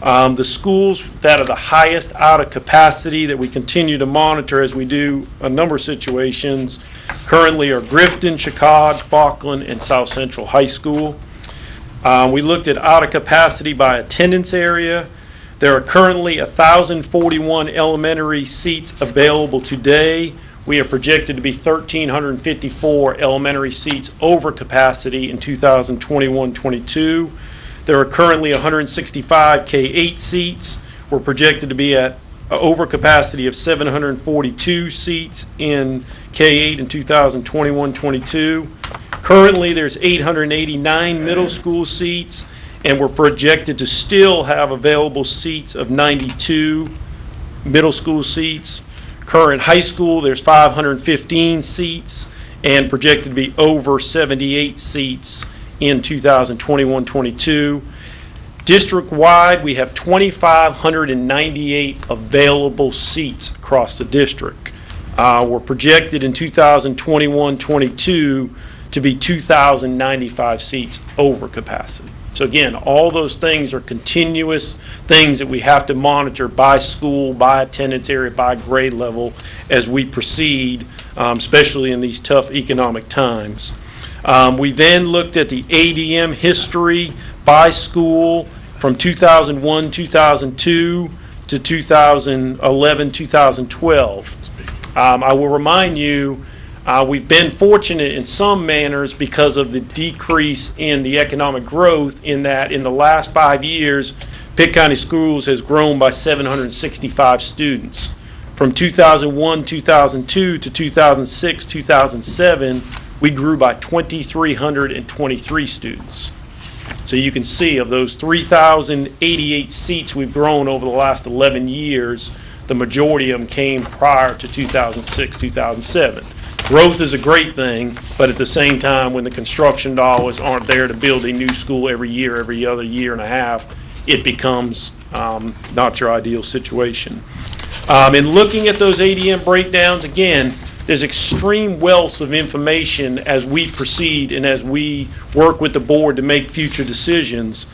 The schools that are the highest out of capacity that we continue to monitor as we do a number of situations currently are Grifton, Chicago, Falkland, and South Central High School. We looked at out of capacity by attendance area. There are currently 1,041 elementary seats available today. We are projected to be 1,354 elementary seats over capacity in 2021-22. There are currently 165 K-8 seats. We're projected to be at overcapacity of 742 seats in K-8 in 2021-22. Currently, there's 889 middle school seats, and we're projected to still have available seats of 92 middle school seats. Current high school, there's 515 seats, and projected to be over 78 seats in 2021-22. District-wide, we have 2,598 available seats across the district. We're projected in 2021-22 to be 2,095 seats over capacity. So again, all those things are continuous things that we have to monitor by school, by attendance area, by grade level as we proceed, especially in these tough economic times. We then looked at the ADM history by school from 2001, 2002 to 2011, 2012. I will remind you, we've been fortunate in some manners because of the decrease in the economic growth in that in the last 5 years, Pitt County Schools has grown by 765 students. From 2001, 2002 to 2006, 2007, we grew by 2,323 students. So you can see of those 3,088 seats we've grown over the last 11 years, the majority of them came prior to 2006, 2007. Growth is a great thing, but at the same time, when the construction dollars aren't there to build a new school every year, every other year and a half, it becomes not your ideal situation. In looking at those ADM breakdowns, again, there's extreme wealth of information as we proceed and as we work with the board to make future decisions.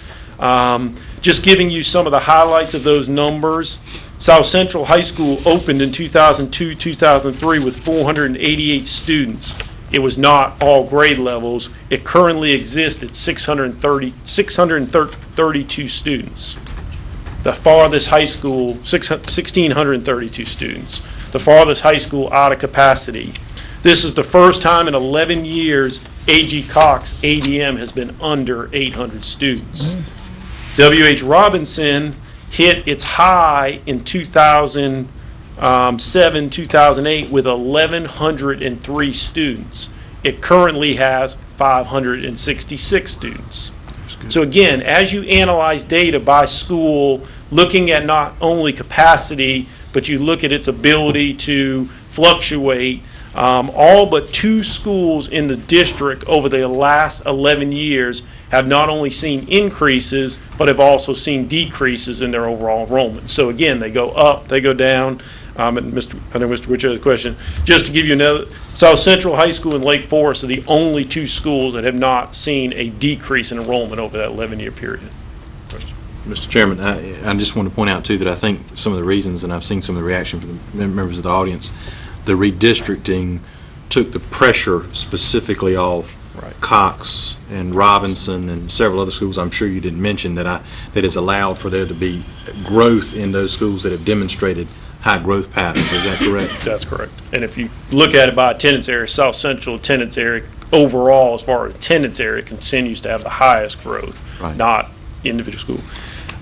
Just giving you some of the highlights of those numbers. South Central High School opened in 2002, 2003 with 488 students. It was not all grade levels. It currently exists at 632 students. The farthest high school, 1,632 students. The farthest high school out of capacity. This is the first time in 11 years A.G. Cox ADM has been under 800 students. W.H. Robinson hit its high in 2007, 2008 with 1,103 students. It currently has 566 students. So again, as you analyze data by school, looking at not only capacity, but you look at its ability to fluctuate, all but 2 schools in the district over the last 11 years have not only seen increases, but have also seen decreases in their overall enrollment. So again, they go up, they go down. And I know Mr. Witcher has a question. Just to give you another, South Central High School and Lake Forest are the only 2 schools that have not seen a decrease in enrollment over that 11-year period. Mr. Chairman, I just want to point out, too, that I think some of the reasons, and I've seen some of the reaction from the members of the audience, the redistricting took the pressure specifically off Cox and Robinson and several other schools I'm sure you didn't mention that has allowed for there to be growth in those schools that have demonstrated high growth patterns. Is that correct? That's correct. And if you look at it by attendance area, South Central attendance area overall, as far as attendance area, continues to have the highest growth, not individual school.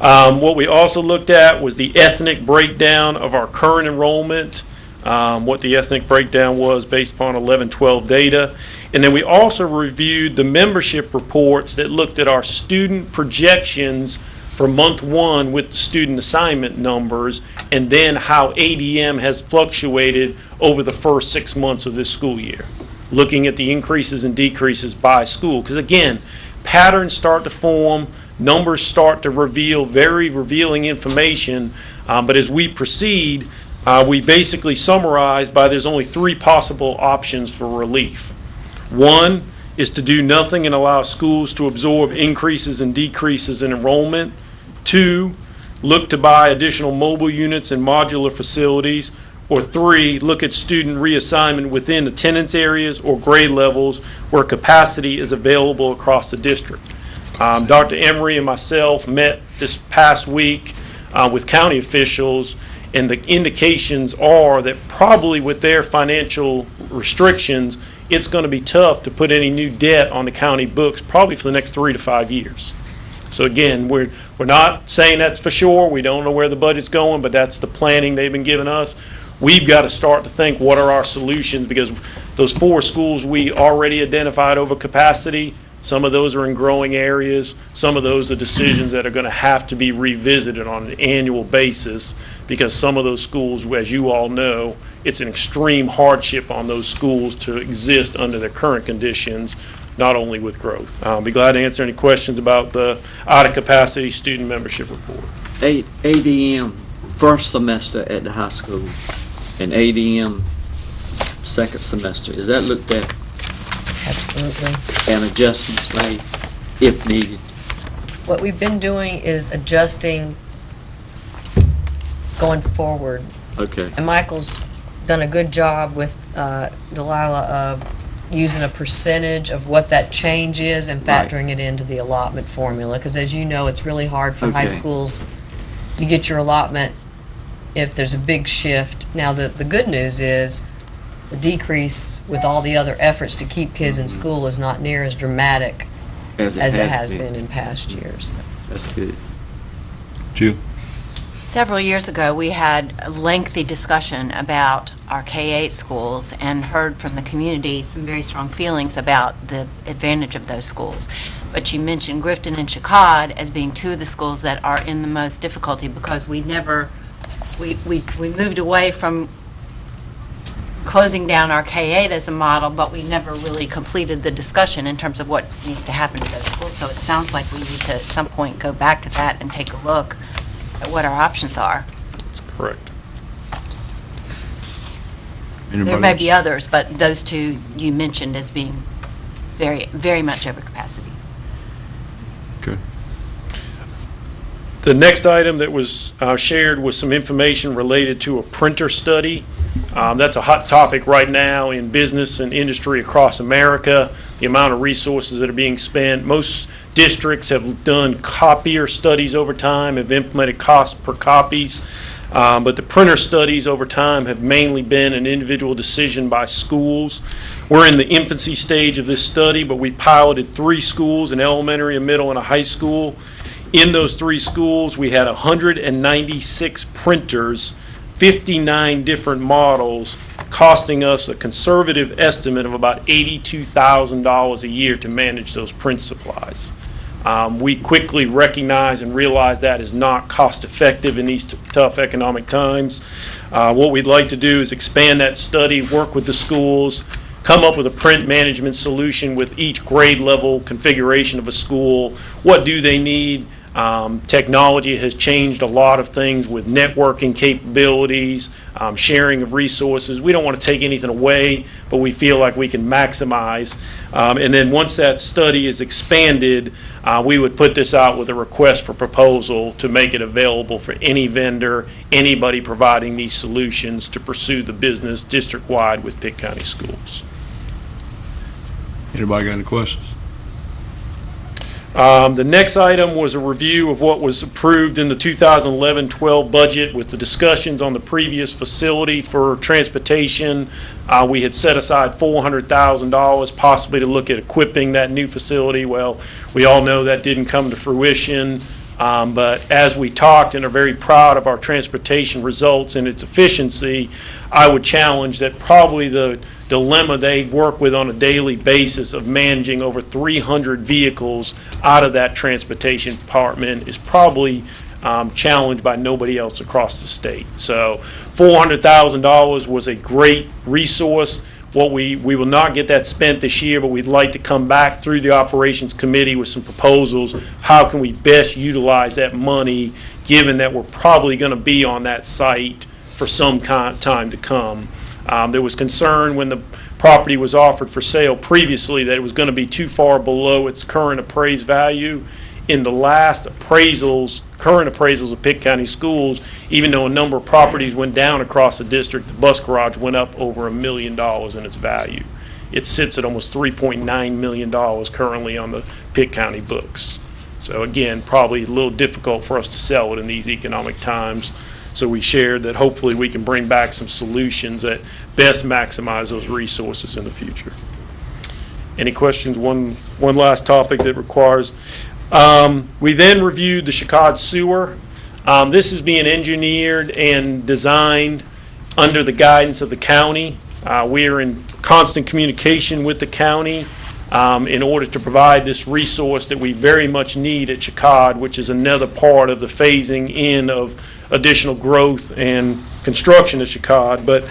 What we also looked at was the ethnic breakdown of our current enrollment, what the ethnic breakdown was based upon 11-12 data. And then we also reviewed the membership reports that looked at our student projections for month 1 with the student assignment numbers, and then how ADM has fluctuated over the first 6 months of this school year, looking at the increases and decreases by school. Because again, patterns start to form, numbers start to reveal very revealing information, but as we proceed, we basically summarize by there's only 3 possible options for relief. 1 is to do nothing and allow schools to absorb increases and decreases in enrollment. 2, look to buy additional mobile units and modular facilities. Or 3, look at student reassignment within attendance areas or grade levels where capacity is available across the district. Dr. Emery and myself met this past week with county officials, and the indications are that probably with their financial restrictions, it's going to be tough to put any new debt on the county books probably for the next 3 to 5 years. So again, we're not saying that's for sure. We don't know where the budget's going, but that's the planning they've been giving us. We've got to start to think, what are our solutions? Because those 4 schools we already identified over capacity, some of those are in growing areas. Some of those are decisions that are going to have to be revisited on an annual basis, because some of those schools, as you all know, it's an extreme hardship on those schools to exist under their current conditions, not only with growth. I'll be glad to answer any questions about the out-of-capacity student membership report. ADM first semester at the high school and ADM second semester, is that looked at? Absolutely. And adjustments made if needed? What we've been doing is adjusting going forward. Okay. And Michael's done a good job with Delilah of using a percentage of what that change is and factoring it into the allotment formula. Because as you know, it's really hard for high schools. You get your allotment if there's a big shift. Now, the good news is the decrease with all the other efforts to keep kids in school is not near as dramatic as it has been in past years. That's good. Jill? Several years ago, we had a lengthy discussion about our K-8 schools and heard from the community some very strong feelings about the advantage of those schools. But you mentioned Grifton and Chicod as being 2 of the schools that are in the most difficulty, because we moved away from closing down our K-8 as a model, but we never really completed the discussion in terms of what needs to happen to those schools. So it sounds like we need to, at some point, go back to that and take a look at what our options are. That's correct. There may be others, but those 2 you mentioned as being very, very much over capacity. Okay. The next item that was shared was some information related to a printer study. That's a hot topic right now in business and industry across America, the amount of resources that are being spent. Most districts have done copier studies over time, have implemented cost per copies, but the printer studies over time have mainly been an individual decision by schools. We're in the infancy stage of this study, but we piloted 3 schools, an elementary, a middle, and a high school. In those 3 schools, we had 196 printers, 59 different models, costing us a conservative estimate of about $82,000 a year to manage those print supplies. We quickly recognized and realized that is not cost effective in these tough economic times. What we'd like to do is expand that study, work with the schools, come up with a print management solution with each grade level configuration of a school. What do they need? Technology has changed a lot of things with networking capabilities, sharing of resources. We don't want to take anything away, but we feel like we can maximize. And then once that study is expanded, we would put this out with a request for proposal to make it available for any vendor, anybody providing these solutions to pursue the business district-wide with Pitt County Schools. Anybody got any questions? The next item was a review of what was approved in the 2011-12 budget with the discussions on the previous facility for transportation. We had set aside $400,000 possibly to look at equipping that new facility. Well, we all know that didn't come to fruition, but as we talked and are very proud of our transportation results and its efficiency, I would challenge that probably the dilemma they work with on a daily basis of managing over 300 vehicles out of that transportation department is probably challenged by nobody else across the state. So $400,000 was a great resource. We will not get that spent this year, but we'd like to come back through the operations committee with some proposals. How can we best utilize that money, given that we're probably going to be on that site for some time to come? There was concern when the property was offered for sale previously that it was going to be too far below its current appraised value. In the last appraisals, current appraisals of Pitt County Schools, even though a number of properties went down across the district, the bus garage went up over $1 million in its value. It sits at almost $3.9 million currently on the Pitt County books. So again, probably a little difficult for us to sell it in these economic times. So we shared that hopefully we can bring back some solutions that best maximize those resources in the future. Any questions? One last topic that requires We then reviewed the Chicago sewer. This is being engineered and designed under the guidance of the county. We are in constant communication with the county in order to provide this resource that we very much need at Chicago, which is another part of the phasing in of additional growth and construction at Chicago. But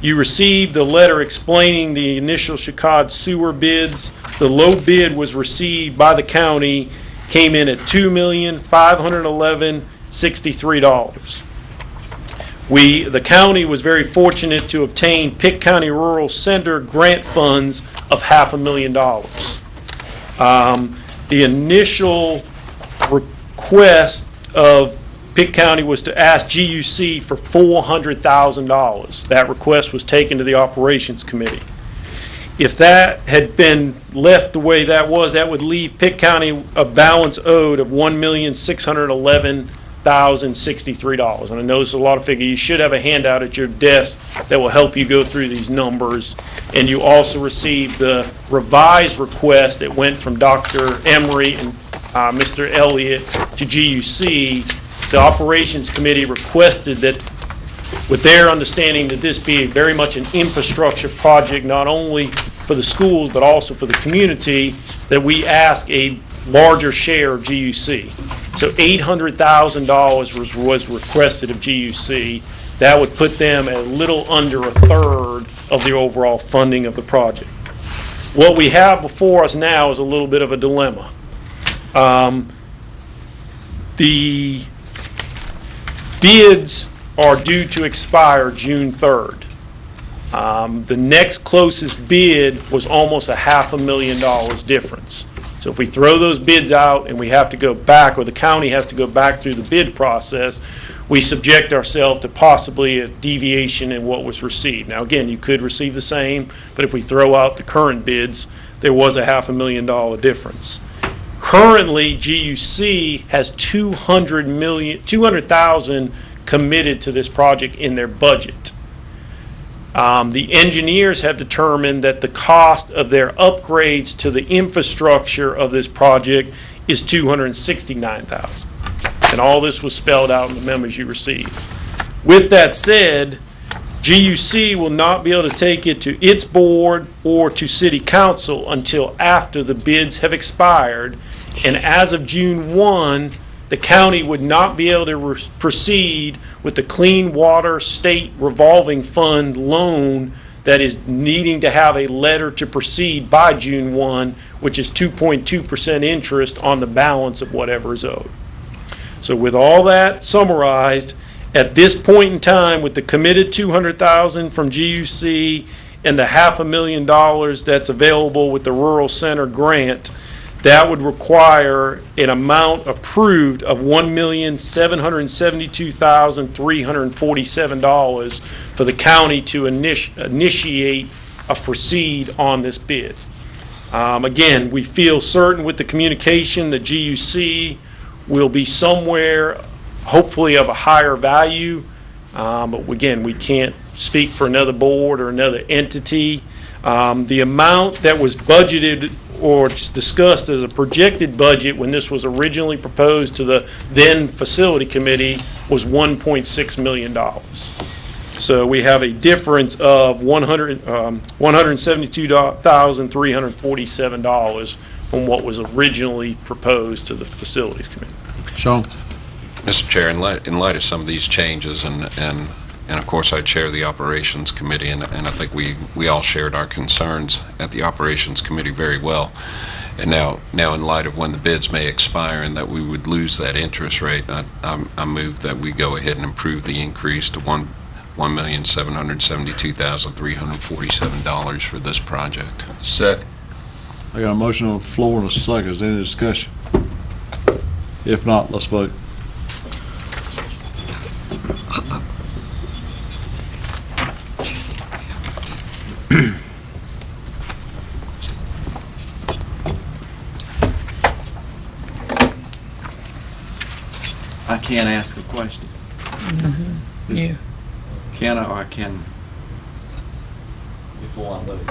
you received the letter explaining the initial Chicago sewer bids. The low bid was received by the county, came in at $2,511,063. The county was very fortunate to obtain Pitt County Rural Center grant funds of $500,000. The initial request of Pitt County was to ask GUC for $400,000. That request was taken to the Operations Committee. If that had been left the way that was, that would leave Pitt County a balance owed of $1,611,063. And I know this is a lot of figures. You should have a handout at your desk that will help you go through these numbers. And you also received the revised request that went from Dr. Emery and Mr. Elliott to GUC. The Operations Committee requested that, with their understanding that this be very much an infrastructure project, not only for the schools but also for the community, that we ask a larger share of GUC. So $800,000 was requested of GUC. That would put them at a little under a third of the overall funding of the project. What we have before us now is a little bit of a dilemma. The bids are due to expire June 3rd. The next closest bid was almost $500,000 difference. So if we throw those bids out and we have to go back, or the county has to go back through the bid process, we subject ourselves to possibly a deviation in what was received. Now again, you could receive the same, but if we throw out the current bids, there was a $500,000 difference. Currently, GUC has $200,000 committed to this project in their budget. The engineers have determined that the cost of their upgrades to the infrastructure of this project is $269,000. And all this was spelled out in the memos you received. With that said, GUC will not be able to take it to its board or to City Council until after the bids have expired. And as of June 1, the county would not be able to proceed with the Clean Water State Revolving Fund loan that is needing to have a letter to proceed by June 1, which is 2.2% interest on the balance of whatever is owed. So with all that summarized, at this point in time, with the committed $200,000 from GUC and the $500,000 that's available with the Rural Center grant, that would require an amount approved of $1,772,347 for the county to initiate a proceed on this bid. Again, we feel certain with the communication that GUC will be somewhere, hopefully of a higher value, but again, we can't speak for another board or another entity. The amount that was budgeted or discussed as a projected budget when this was originally proposed to the then facility committee was $1.6 million. So we have a difference of $172,347 from what was originally proposed to the facilities committee. Sean? Mr. Chair, in light of some of these changes, and of course I chair the Operations Committee, and I think we all shared our concerns at the Operations Committee very well. And now in light of when the bids may expire and that we would lose that interest rate, I move that we go ahead and approve the increase to $1,772,347 for this project. Second. I got a motion on the floor and a second. Is there any discussion? If not, let's vote. I can't ask a question. Mm-hmm. Yeah. Can I, or I can? Before I vote. You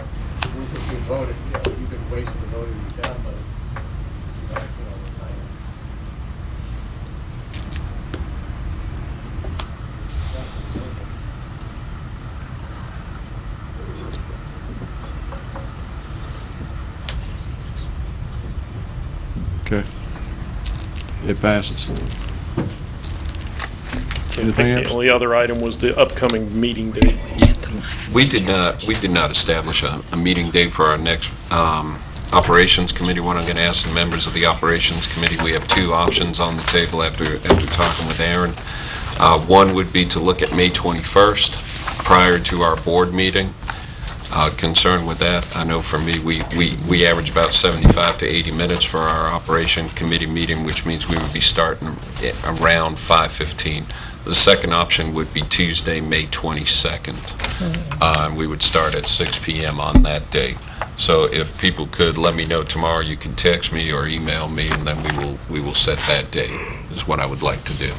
voted, you can wait for the vote to be done, but Okay. It passes. Anything I think else? the only other item was the upcoming meeting date. We did not establish a meeting date for our next Operations Committee. What I'm going to ask the members of the Operations Committee, we have two options on the table after talking with Aaron. One would be to look at May 21st, prior to our board meeting. Concerned with that, I know for me, we average about 75 to 80 minutes for our Operation Committee meeting, which means we would be starting around 5:15. The second option would be Tuesday, May 22nd. And we would start at 6 p.m. on that date. So if people could let me know tomorrow, you can text me or email me, and then we will set that date, is what I would like to do.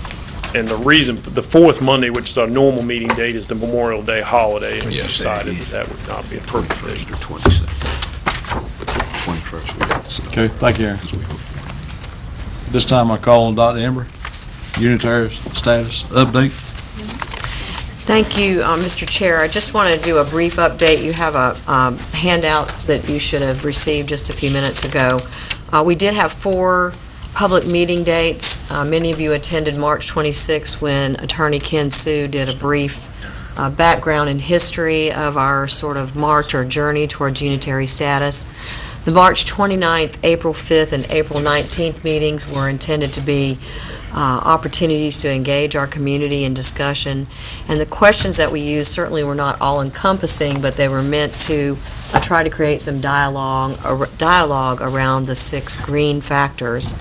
And the reason, for the fourth Monday, which is our normal meeting date, is the Memorial Day holiday, and we Yes. decided that would not be a perfect date. 21st, we got to start. Okay, thank you, Aaron. This time I call on Dr. Ember. Unitary status update. Thank you, Mr. Chair. I just want to do a brief update. You have a handout that you should have received just a few minutes ago. We did have 4 public meeting dates. Many of you attended March 26 when Attorney Ken Sue did a brief background and history of our sort of march or journey towards unitary status. The March 29th, April 5th, and April 19th meetings were intended to be opportunities to engage our community in discussion. And the questions that we used certainly were not all-encompassing, but they were meant to try to create some dialogue around the 6 green factors.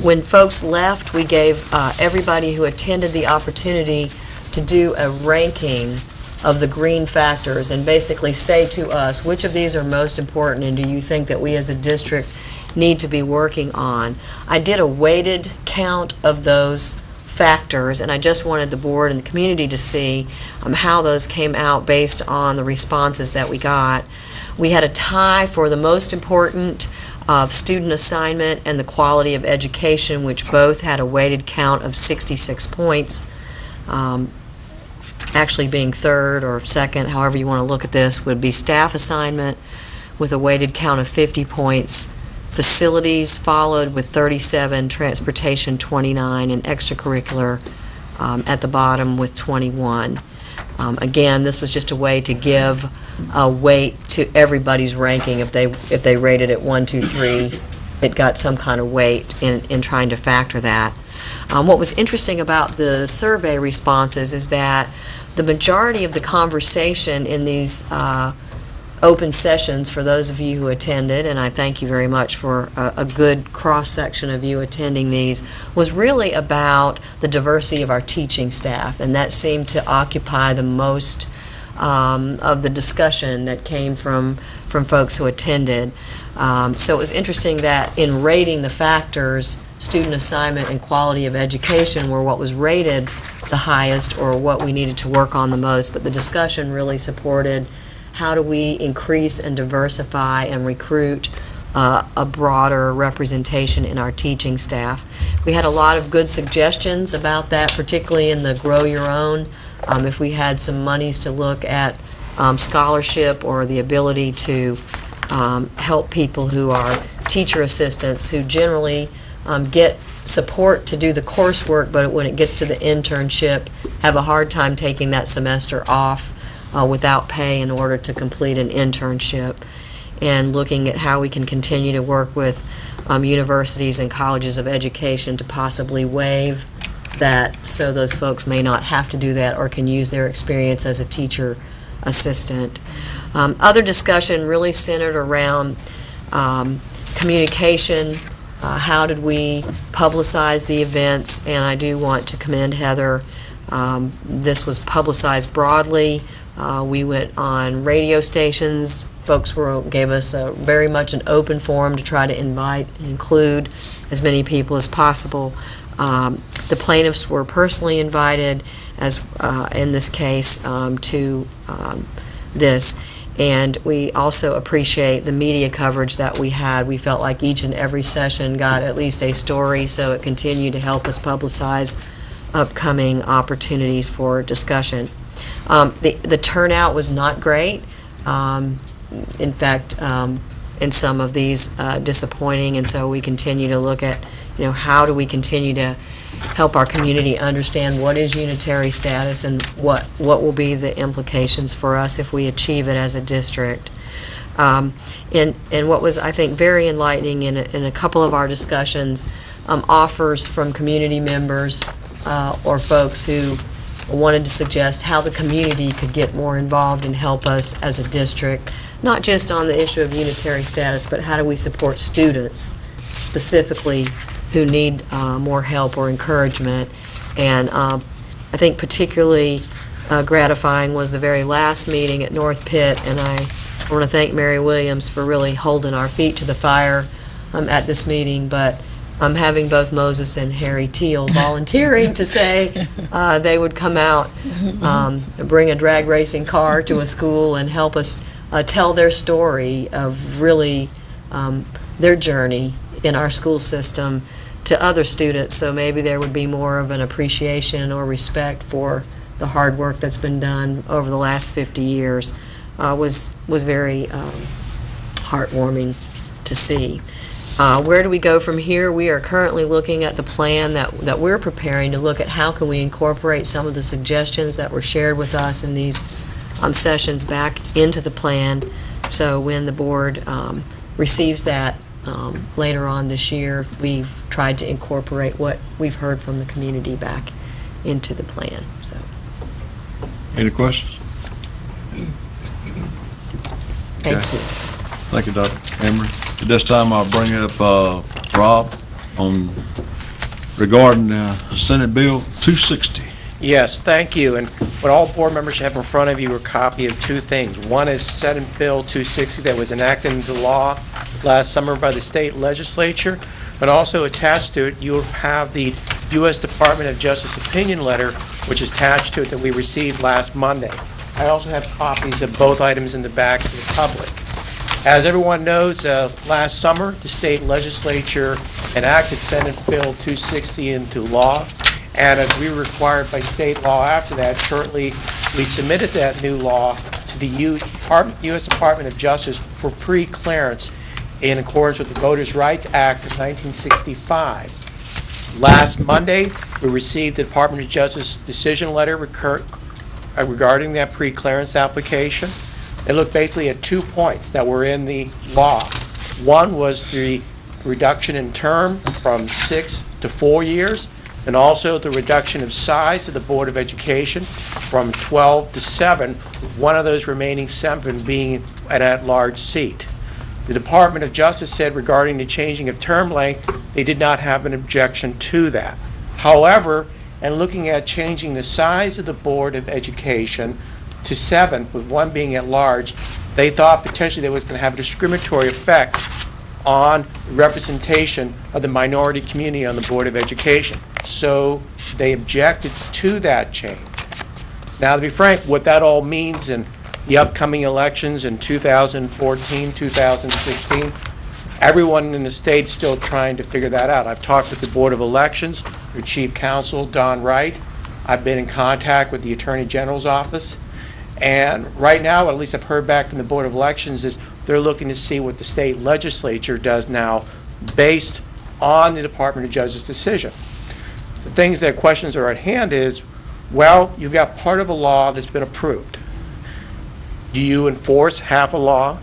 When folks left, we gave everybody who attended the opportunity to do a ranking of the green factors and basically say to us, which of these are most important and do you think that we as a district need to be working on? I did a weighted count of those factors, and I just wanted the board and the community to see how those came out based on the responses that we got. We had a tie for the most important of student assignment and the quality of education, which both had a weighted count of 66 points. Actually being third or second, however you want to look at this, would be staff assignment with a weighted count of 50 points. Facilities followed with 37, transportation 29, and extracurricular at the bottom with 21. Again, this was just a way to give a weight to everybody's ranking. If they rated it 1, 2, 3, it got some kind of weight in trying to factor that. What was interesting about the survey responses is that the majority of the conversation in these open sessions, for those of you who attended, and I thank you very much for a good cross-section of you attending these, was really about the diversity of our teaching staff, and that seemed to occupy the most of the discussion that came from folks who attended. So it was interesting that in rating the factors, student assignment and quality of education were what was rated the highest or what we needed to work on the most, but the discussion really supported how do we increase and diversify and recruit a broader representation in our teaching staff. We had a lot of good suggestions about that, particularly in the Grow Your Own. If we had some monies to look at scholarship or the ability to help people who are teacher assistants who generally get support to do the coursework, but when it gets to the internship, have a hard time taking that semester off without pay in order to complete an internship, and looking at how we can continue to work with universities and colleges of education to possibly waive that so those folks may not have to do that or can use their experience as a teacher assistant. Other discussion really centered around communication. How did we publicize the events? And I do want to commend Heather. This was publicized broadly. We went on radio stations. Folks gave us very much an open forum to try to invite and include as many people as possible. The plaintiffs were personally invited, as in this case, to this. And we also appreciate the media coverage that we had. We felt like each and every session got at least a story, so it continued to help us publicize upcoming opportunities for discussion. The turnout was not great. In fact, in some of these disappointing, and so we continue to look at, how do we continue to help our community understand what is unitary status and what will be the implications for us if we achieve it as a district. And what was, I think, very enlightening in a couple of our discussions, offers from community members or folks who wanted to suggest how the community could get more involved and help us as a district, not just on the issue of unitary status, but how do we support students specifically who need more help or encouragement. And I think particularly gratifying was the very last meeting at North Pitt, and I want to thank Mary Williams for really holding our feet to the fire at this meeting, but having both Moses and Harry Teal volunteering to say they would come out, bring a drag racing car to a school and help us tell their story of really their journey in our school system to other students, so maybe there would be more of an appreciation or respect for the hard work that's been done over the last 50 years. Was very heartwarming to see. Where do we go from here? We are currently looking at the plan that we're preparing to look at how can we incorporate some of the suggestions that were shared with us in these sessions back into the plan, so when the board receives that later on this year, we've tried to incorporate what we've heard from the community back into the plan. So, any questions? Thank you. Thank you, Dr. Emery. At this time, I'll bring up Rob regarding Senate Bill 260. Yes, thank you. And what all board members should have in front of you are a copy of two things. One is Senate Bill 260 that was enacted into law last summer by the state legislature, but also attached to it, you'll have the U.S. Department of Justice opinion letter, which is attached to it that we received last Monday. I also have copies of both items in the back for the public. As everyone knows, last summer, the state legislature enacted Senate Bill 260 into law, and as we were required by state law after that, shortly we submitted that new law to the U.S. Department of Justice for pre-clearance in accordance with the Voters' Rights Act of 1965. Last Monday, we received the Department of Justice decision letter regarding that pre-clearance application. It looked basically at 2 points that were in the law. One was the reduction in term from 6 to 4 years, and also the reduction of size of the Board of Education from 12 to 7, with one of those remaining 7 being an at-large seat. The Department of Justice said regarding the changing of term length, they did not have an objection to that. However, in looking at changing the size of the Board of Education to 7, with one being at large, they thought potentially that was going to have a discriminatory effect on the representation of the minority community on the Board of Education. So they objected to that change. Now, to be frank, what that all means in the upcoming elections in 2014, 2016, everyone in the state's still trying to figure that out. I've talked with the Board of Elections, their Chief Counsel, Don Wright. I've been in contact with the Attorney General's office. And right now, at least I've heard back from the Board of Elections, is they're looking to see what the state legislature does now based on the Department of Justice decision. The things that questions are at hand is, well, you've got part of a law that's been approved. Do you enforce half a law?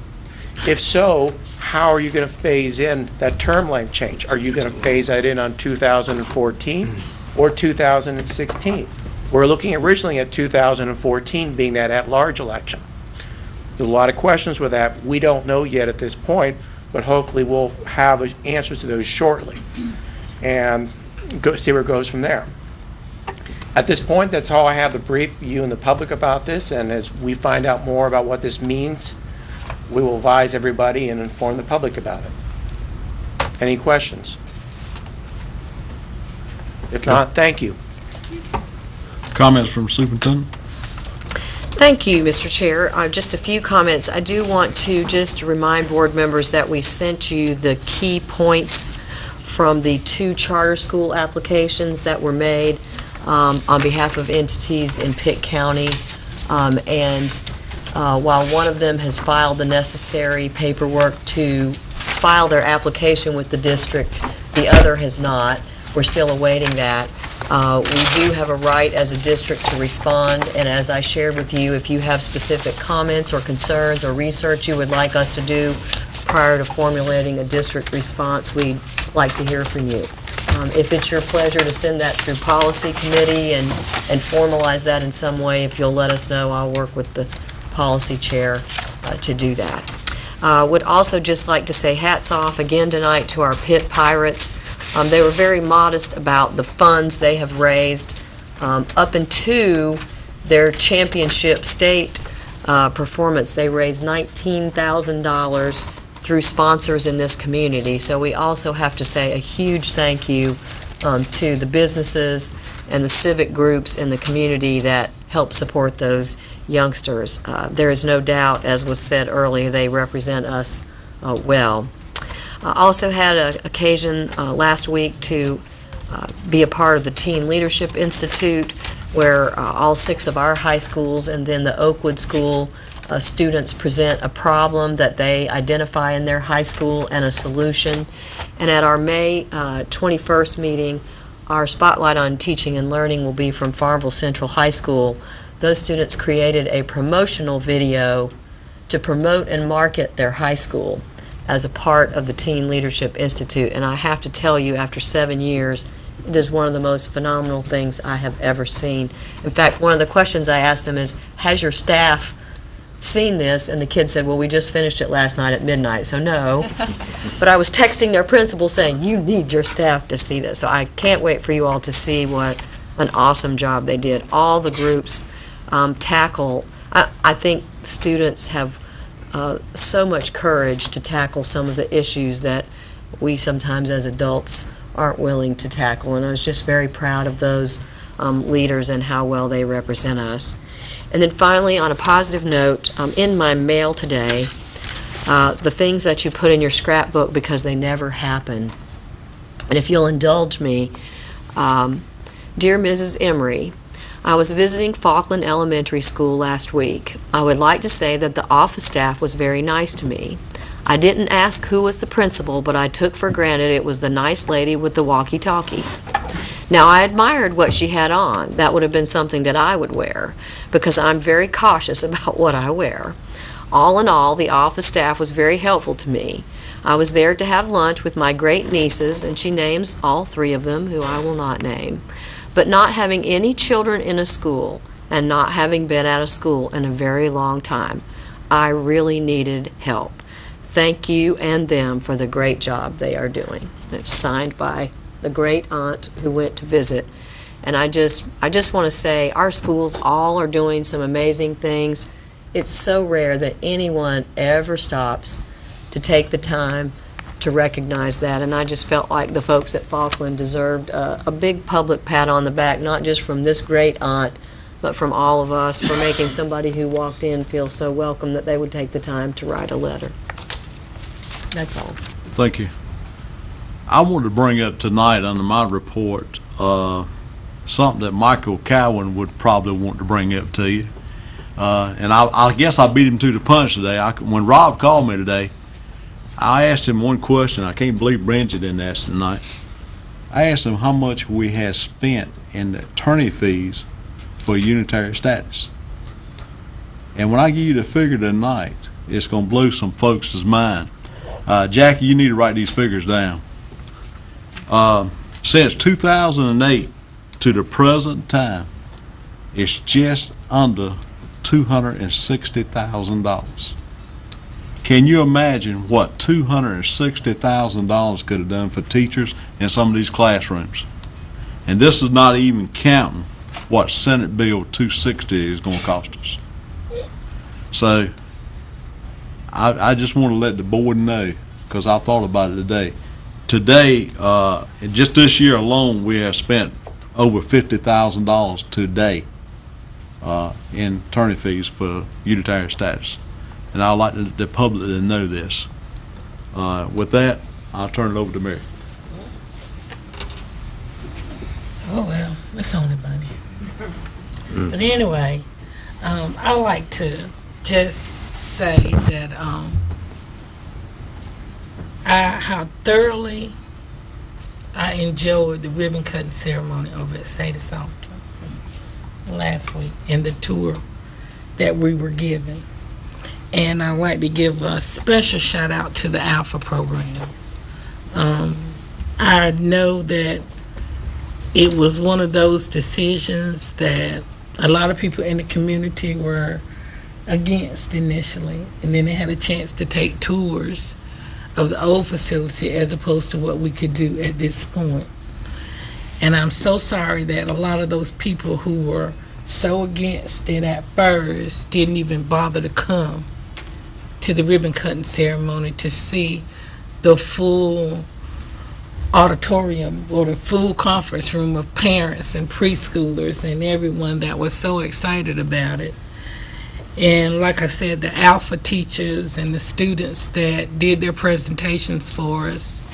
If so, how are you going to phase in that term length change? Are you going to phase that in on 2014 or 2016? We're looking originally at 2014 being that at-large election. There's a lot of questions with that. We don't know yet at this point, but hopefully we'll have answers to those shortly and see where it goes from there. At this point, that's all I have to brief you and the public about this, and as we find out more about what this means, we will advise everybody and inform the public about it. Any questions? If not, thank you. Comments from Superintendent? Thank you, Mr. Chair. Just a few comments. I do want to just remind board members that we sent you the key points from the 2 charter school applications that were made on behalf of entities in Pitt County. And While one of them has filed the necessary paperwork to file their application with the district, the other has not. We're still awaiting that. We do have a right as a district to respond, and as I shared with you, if you have specific comments or concerns or research you would like us to do prior to formulating a district response, we'd like to hear from you. If it's your pleasure to send that through policy committee and formalize that in some way, if you'll let us know, I'll work with the policy chair to do that. Would also just like to say hats off again tonight to our Pitt Pirates. They were very modest about the funds they have raised up into their championship state performance. They raised $19,000 through sponsors in this community. So we also have to say a huge thank you to the businesses and the civic groups in the community that help support those youngsters. There is no doubt, as was said earlier, they represent us well. I also had an occasion last week to be a part of the Teen Leadership Institute, where all 6 of our high schools and then the Oakwood School students present a problem that they identify in their high school and a solution. And at our May 21st meeting, our spotlight on teaching and learning will be from Farmville Central High School. Those students created a promotional video to promote and market their high school as a part of the Teen Leadership Institute. And I have to tell you, after 7 years, it is one of the most phenomenal things I have ever seen. In fact, one of the questions I asked them is, has your staff seen this? And the kid said, well, we just finished it last night at midnight, so no. But I was texting their principal saying, you need your staff to see this. So I can't wait for you all to see what an awesome job they did. All the groups tackle, I think students have so much courage to tackle some of the issues that we sometimes as adults aren't willing to tackle. And I was just very proud of those leaders and how well they represent us. And then finally, on a positive note, in my mail today, the things that you put in your scrapbook because they never happen. And if you'll indulge me, dear Mrs. Emery, I was visiting Falkland Elementary School last week. I would like to say that the office staff was very nice to me. I didn't ask who was the principal, but I took for granted it was the nice lady with the walkie-talkie. Now, I admired what she had on. That would have been something that I would wear, because I'm very cautious about what I wear. All in all, the office staff was very helpful to me. I was there to have lunch with my great nieces, and she names all 3 of them, who I will not name. But not having any children in a school, and not having been out of school in a very long time, I really needed help. Thank you and them for the great job they are doing. It's signed by the great aunt who went to visit. And I just want to say our schools all are doing some amazing things. It's so rare that anyone ever stops to take the time to recognize that. And I just felt like the folks at Falkland deserved a big public pat on the back, not just from this great aunt, but from all of us for making somebody who walked in feel so welcome that they would take the time to write a letter. That's all. Thank you. I wanted to bring up tonight under my report something that Michael Cowan would probably want to bring up to you. And I guess I beat him to the punch today. When Rob called me today, I asked him one question. I can't believe Bridget didn't ask tonight. I asked him how much we had spent in the attorney fees for unitary status. And when I give you the figure tonight, it's going to blow some folks' mind. Jackie, you need to write these figures down. Since 2008 to the present time, it's just under $260,000. Can you imagine what $260,000 could have done for teachers in some of these classrooms? And this is not even counting what Senate Bill 260 is going to cost us. So I just want to let the board know, because I thought about it today. Today, just this year alone, we have spent over $50,000 today in attorney fees for unitary status. And I'd like the public to know this. With that, I'll turn it over to Mary. Oh, well, it's only money. But anyway, I like to just say that how thoroughly I enjoyed the ribbon cutting ceremony over at Sadie Salter last week and the tour that we were given. And I'd like to give a special shout out to the Alpha program. I know that it was one of those decisions that a lot of people in the community were against initially, and then they had a chance to take tours of the old facility as opposed to what we could do at this point. And I'm so sorry that a lot of those people who were so against it at first didn't even bother to come to the ribbon cutting ceremony to see the full auditorium or the full conference room of parents and preschoolers and everyone that was so excited about it. And like I said, the Alpha teachers and the students that did their presentations for us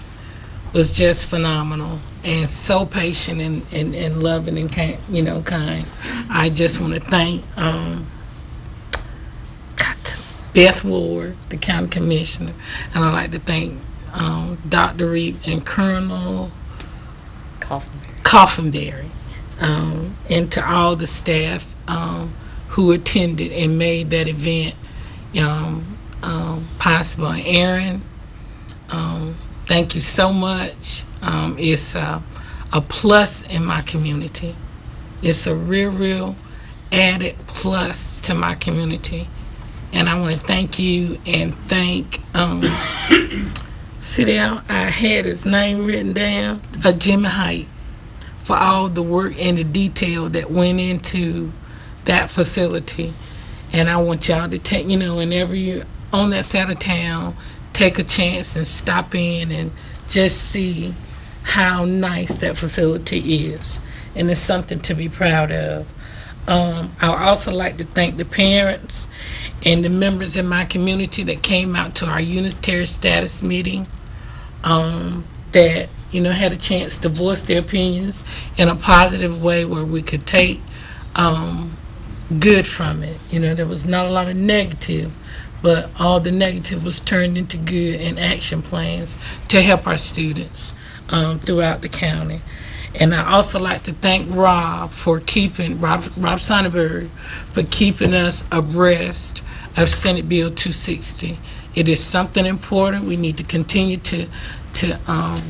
was just phenomenal and so patient and loving and kind. I just want to thank Beth Ward, the county commissioner, and I'd like to thank Dr. Reed and Colonel Coffenberry, and to all the staff who attended and made that event possible. And Aaron, thank you so much. It's a plus in my community. It's a real added plus to my community. And I want to thank you and thank, sit down, I had his name written down, Jimmy Height, for all the work and the detail that went into that facility. And I want y'all to take, whenever you're on that side of town, take a chance and stop in and just see how nice that facility is. And it's something to be proud of. I would also like to thank the parents and the members in my community that came out to our unitary status meeting, that had a chance to voice their opinions in a positive way where we could take good from it. There was not a lot of negative, but all the negative was turned into good and action plans to help our students throughout the county. And I also like to thank Rob for keeping, Rob Sonnenberg, for keeping us abreast of Senate Bill 260. It is something important. We need to continue to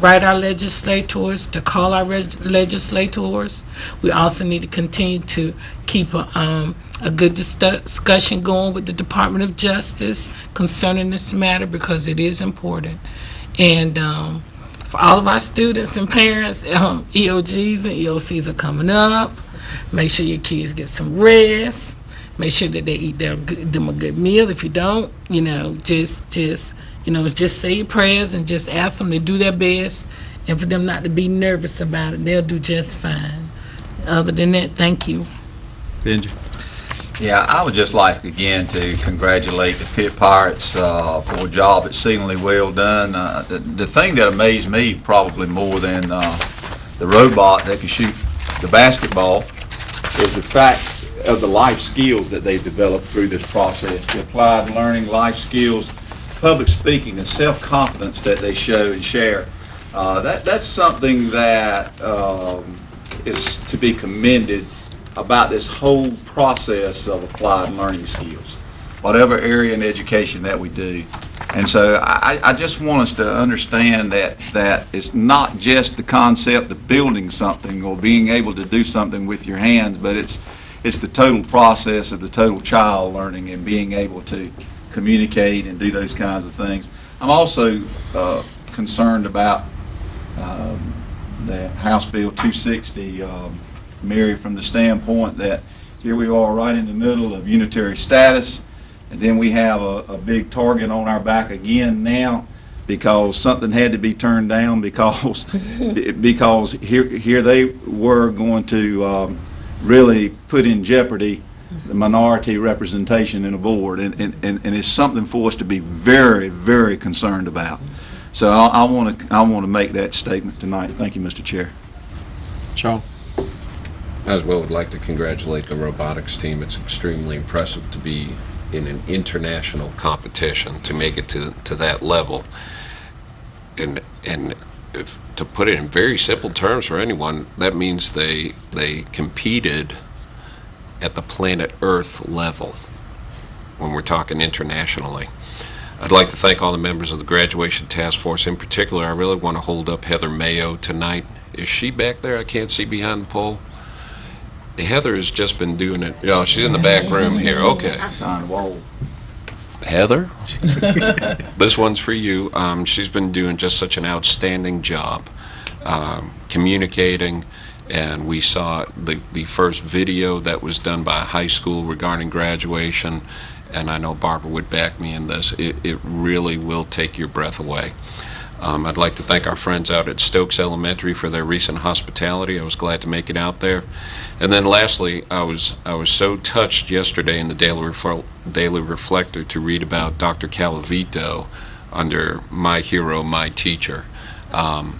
write our legislators, to call our legislators. We also need to continue to keep a good discussion going with the Department of Justice concerning this matter, because it is important. And for all of our students and parents, EOGs and EOCs are coming up. Make sure your kids get some rest. Make sure that they eat them a good meal. If you don't, just say your prayers and just ask them to do their best, and for them not to be nervous about it. They'll do just fine. Other than that, thank you. Benji? Yeah, I would just like again to congratulate the Pitt Pirates for a job exceedingly well done. The thing that amazed me probably more than the robot that can shoot the basketball is the fact of the life skills that they've developed through this process. The applied learning, life skills, public speaking, and self-confidence that they show and share. That's something that is to be commended about this whole process of applied learning skills, whatever area in education that we do. And so I just want us to understand that it's not just the concept of building something or being able to do something with your hands, but it's the total process of the total child learning and being able to communicate and do those kinds of things. I'm also concerned about the House Bill 260, Mary, from the standpoint that here we are right in the middle of unitary status, and then we have a big target on our back again now because something had to be turned down because here they were going to really put in jeopardy the minority representation in a board, and it's something for us to be very, very concerned about. So I want to make that statement tonight. Thank you, Mr. Chair. Sean? As well would like to congratulate the robotics team. It's extremely impressive to be in an international competition to make it to that level. And if, to put it in very simple terms for anyone, that means they competed at the planet Earth level when we're talking internationally. I'd like to thank all the members of the graduation task force. In particular, I really want to hold up Heather Mayo tonight. Is she back there? I can't see behind the pole. Heather has just been doing it. Oh, she's in the back room here. Okay. Heather, this one's for you. She's been doing just such an outstanding job communicating, and we saw the first video that was done by a high school regarding graduation, and I know Barbara would back me in this. It really will take your breath away. I'd like to thank our friends out at Stokes Elementary for their recent hospitality. I was glad to make it out there. And then lastly, I was so touched yesterday in the Daily Reflector to read about Dr. Calavito under My Hero, My Teacher. I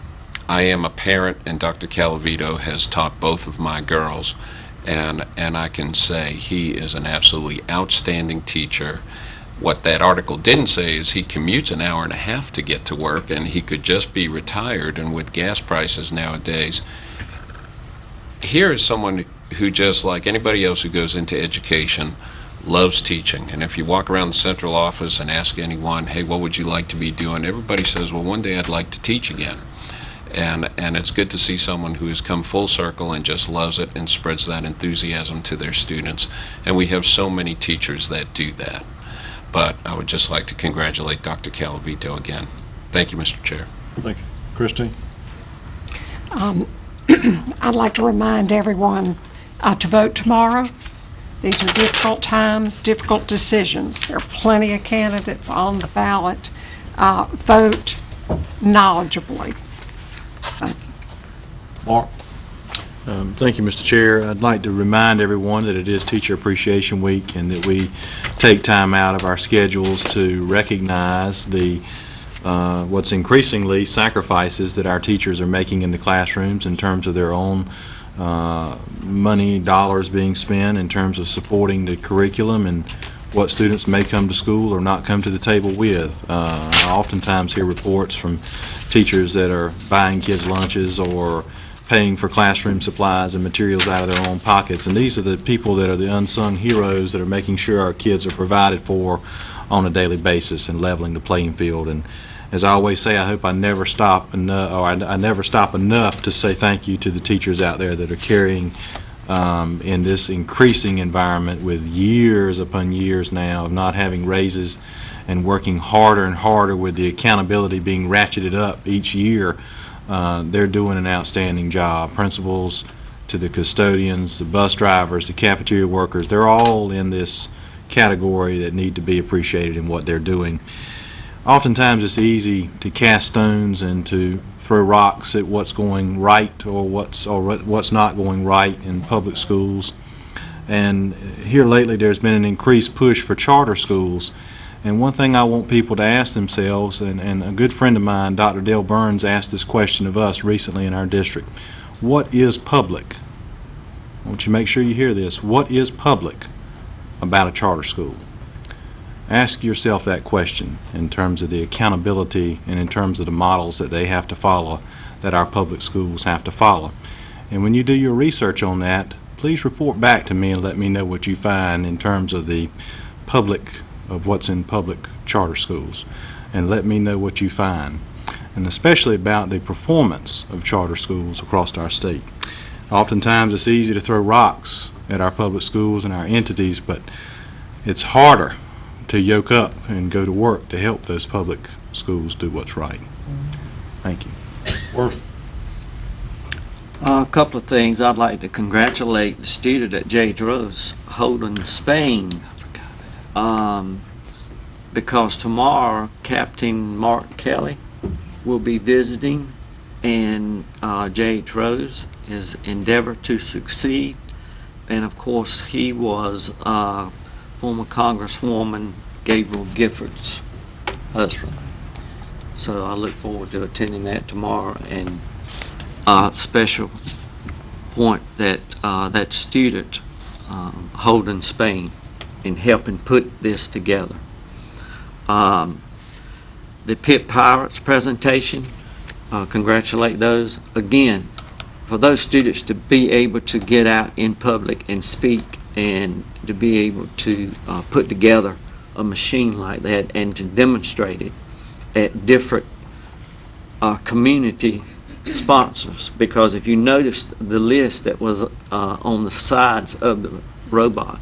am a parent, and Dr. Calavito has taught both of my girls, and I can say he is an absolutely outstanding teacher. What that article didn't say is he commutes an hour and a half to get to work, and he could just be retired. And with gas prices nowadays, here is someone who, just like anybody else who goes into education, loves teaching. And if you walk around the central office and ask anyone, hey, what would you like to be doing? Everybody says, well, one day I'd like to teach again. And it's good to see someone who has come full circle and just loves it and spreads that enthusiasm to their students. And we have so many teachers that do that. But I would just like to congratulate Dr. Calavito again. Thank you, Mr. Chair. Thank you. Christine? I'd like to remind everyone to vote tomorrow. These are difficult times, difficult decisions. There are plenty of candidates on the ballot. Vote knowledgeably. Thank you. Mark? Thank you, Mr. Chair. I'd like to remind everyone that it is Teacher Appreciation Week and that we take time out of our schedules to recognize the what's increasingly sacrifices that our teachers are making in the classrooms in terms of their own money, dollars being spent in terms of supporting the curriculum and what students may come to school or not come to the table with. I oftentimes hear reports from teachers that are buying kids lunches or paying for classroom supplies and materials out of their own pockets, and these are the people that are the unsung heroes that are making sure our kids are provided for on a daily basis and leveling the playing field. And as I always say, I hope I never stop enough, or I never stop enough to say thank you to the teachers out there that are carrying in this increasing environment with years upon years now of not having raises and working harder and harder with the accountability being ratcheted up each year. They're doing an outstanding job. Principals, to the custodians, the bus drivers, the cafeteria workers, they're all in this category that need to be appreciated in what they're doing. Oftentimes it's easy to cast stones and to throw rocks at what's going right or what's not going right in public schools. And here lately there's been an increased push for charter schools. And one thing I want people to ask themselves, and a good friend of mine, Dr. Dale Burns, asked this question of us recently in our district: what is public? I want you to make sure you hear this. What is public about a charter school? Ask yourself that question in terms of the accountability and in terms of the models that they have to follow, that our public schools have to follow. And when you do your research on that, please report back to me and let me know what you find in terms of the public, of what's in public charter schools, and let me know what you find, and especially about the performance of charter schools across our state. Oftentimes it's easy to throw rocks at our public schools and our entities, but it's harder to yoke up and go to work to help those public schools do what's right. Thank you. A couple of things. I'd like to congratulate the student at J. Droz, Holden, Spain, because tomorrow Captain Mark Kelly will be visiting, and J. Droz is endeavor to succeed. And of course he was former Congresswoman Gabriel Gifford's husband. So I look forward to attending that tomorrow. And special point that that student, Holden, Spain, in helping put this together. The Pitt Pirates presentation, congratulate those. Again, for those students to be able to get out in public and speak and to be able to put together a machine like that and to demonstrate it at different community sponsors, because if you noticed the list that was on the sides of the robot,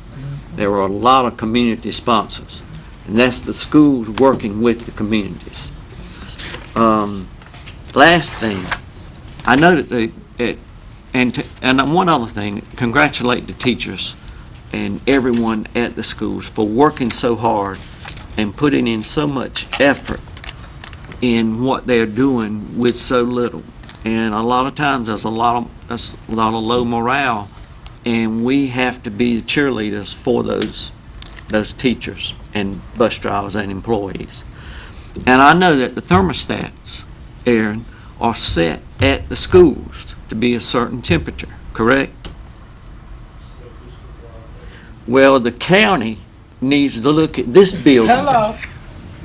there were a lot of community sponsors, and that's the schools working with the communities. Last thing, I know that and one other thing, congratulate the teachers and everyone at the schools for working so hard and putting in so much effort in what they're doing with so little. And a lot of times there's a lot of low morale, and we have to be the cheerleaders for those teachers and bus drivers and employees. And I know that the thermostats, Aaron, are set at the schools to be a certain temperature, correct? Well, the county needs to look at this building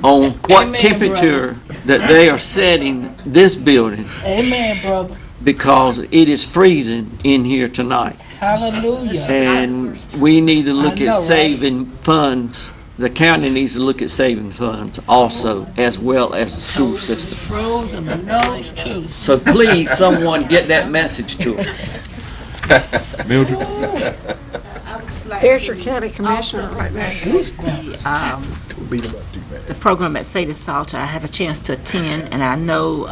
on what temperature that they are setting this building. Amen, brother. Because it is freezing in here tonight. Hallelujah. And we need to look I know, at right? saving funds. The county needs to look at saving funds also, as well as the school system. Froze in the nose, too. So please, someone get that message to us. Mildred? There's your county commissioner right there. The program at Sadie Salter, I had a chance to attend, and I know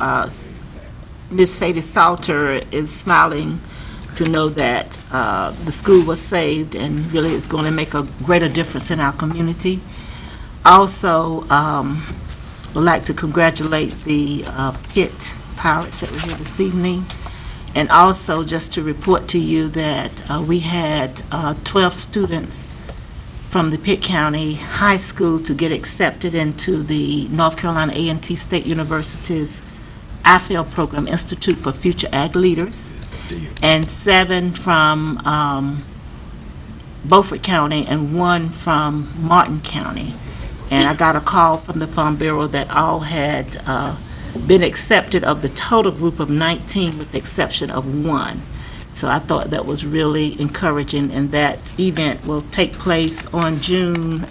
Miss Sadie Salter is smiling to know that the school was saved and really is going to make a greater difference in our community. Also, would like to congratulate the Pitt Pirates that were here this evening. And also just to report to you that we had 12 students from the Pitt County High School to get accepted into the North Carolina A&T State University's IFL program, Institute for Future Ag Leaders, and 7 from Beaufort County and 1 from Martin County. And I got a call from the Farm Bureau that all had been accepted of the total group of 19 with the exception of 1. So I thought that was really encouraging, and that event will take place on June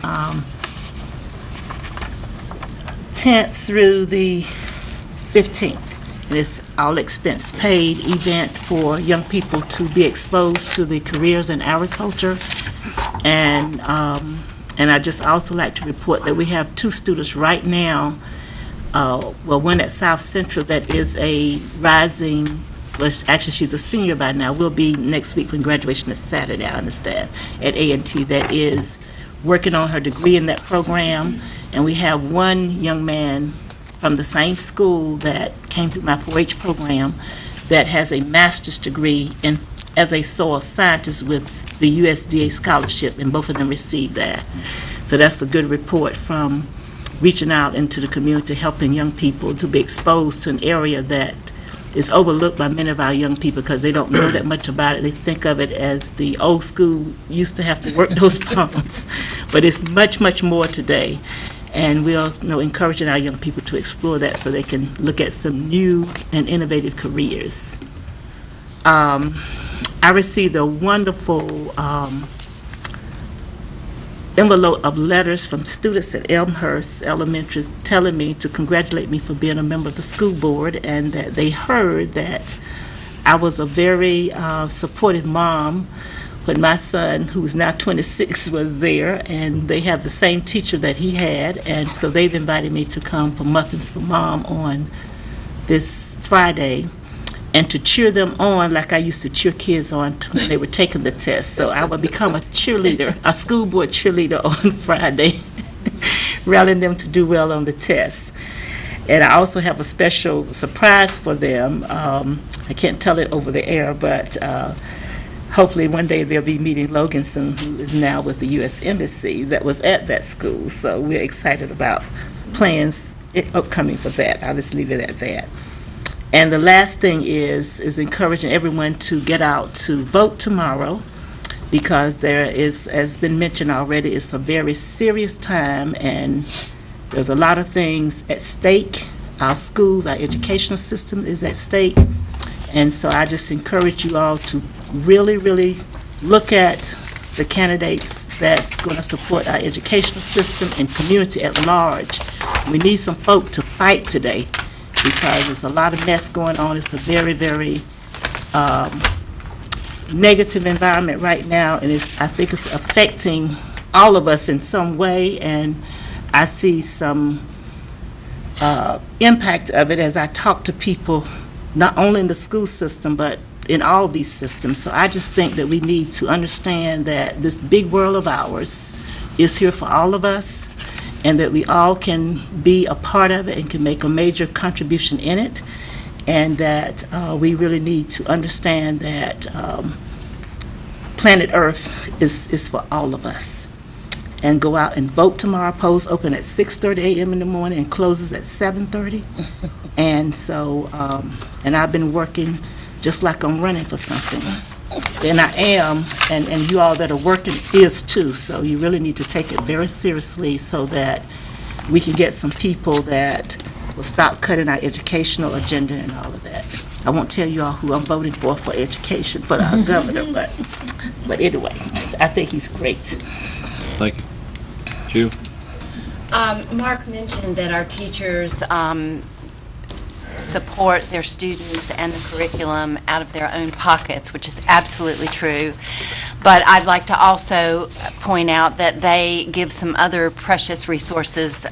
10th through the 15th. And it's all expense paid event for young people to be exposed to the careers in agriculture. And I just also like to report that we have 2 students right now. Well, one at South Central that is a rising, well, actually she's a senior by now, will be next week when graduation is Saturday, I understand, at A&T, that is working on her degree in that program. And we have one young man from the same school that came through my 4-H program that has a master's degree as a soil scientist with the USDA scholarship, and both of them received that. So that's a good report from reaching out into the community, helping young people to be exposed to an area that is overlooked by many of our young people because they don't know that much about it. They think of it as the old school used to have to work those farms, but it's much, much more today. And we are encouraging our young people to explore that so they can look at some new and innovative careers. I received a wonderful envelope of letters from students at Elmhurst Elementary telling me to congratulate me for being a member of the school board, and that they heard that I was a very supportive mom when my son, who's now 26, was there, and they have the same teacher that he had, and so they've invited me to come for Muffins for Mom on this Friday, and to cheer them on like I used to cheer kids on when they were taking the test. So I will become a cheerleader, a school board cheerleader on Friday, rallying them to do well on the test. And I also have a special surprise for them. I can't tell it over the air, but hopefully one day they'll be meeting Loganson, who is now with the U.S. Embassy, that was at that school. So we're excited about plans upcoming for that. I'll just leave it at that. And the last thing is encouraging everyone to get out to vote tomorrow. because there is, as been mentioned already, it's a very serious time, and there's a lot of things at stake. Our schools, our educational system is at stake, and so I just encourage you all to really, really look at the candidates that's going to support our educational system and community at large. We need some folk to fight today because there's a lot of mess going on. It's a very, very negative environment right now, and I think it's affecting all of us in some way, and I see some impact of it as I talk to people, not only in the school system, but in all these systems. So I just think that we need to understand that this big world of ours is here for all of us, and that we all can be a part of it and can make a major contribution in it, and that we really need to understand that planet Earth is for all of us. And go out and vote tomorrow. Polls open at 6:30 a.m. in the morning and closes at 7:30. And so, and I've been working just like I'm running for something. And I am, and you all that are working is too. So you really need to take it very seriously so that we can get some people that will stop cutting our educational agenda and all of that. I won't tell you all who I'm voting for education, for our governor, but anyway, I think he's great. Thank you. Jill? Mark mentioned that our teachers support their students and the curriculum out of their own pockets, which is absolutely true. But I'd like to also point out that they give some other precious resources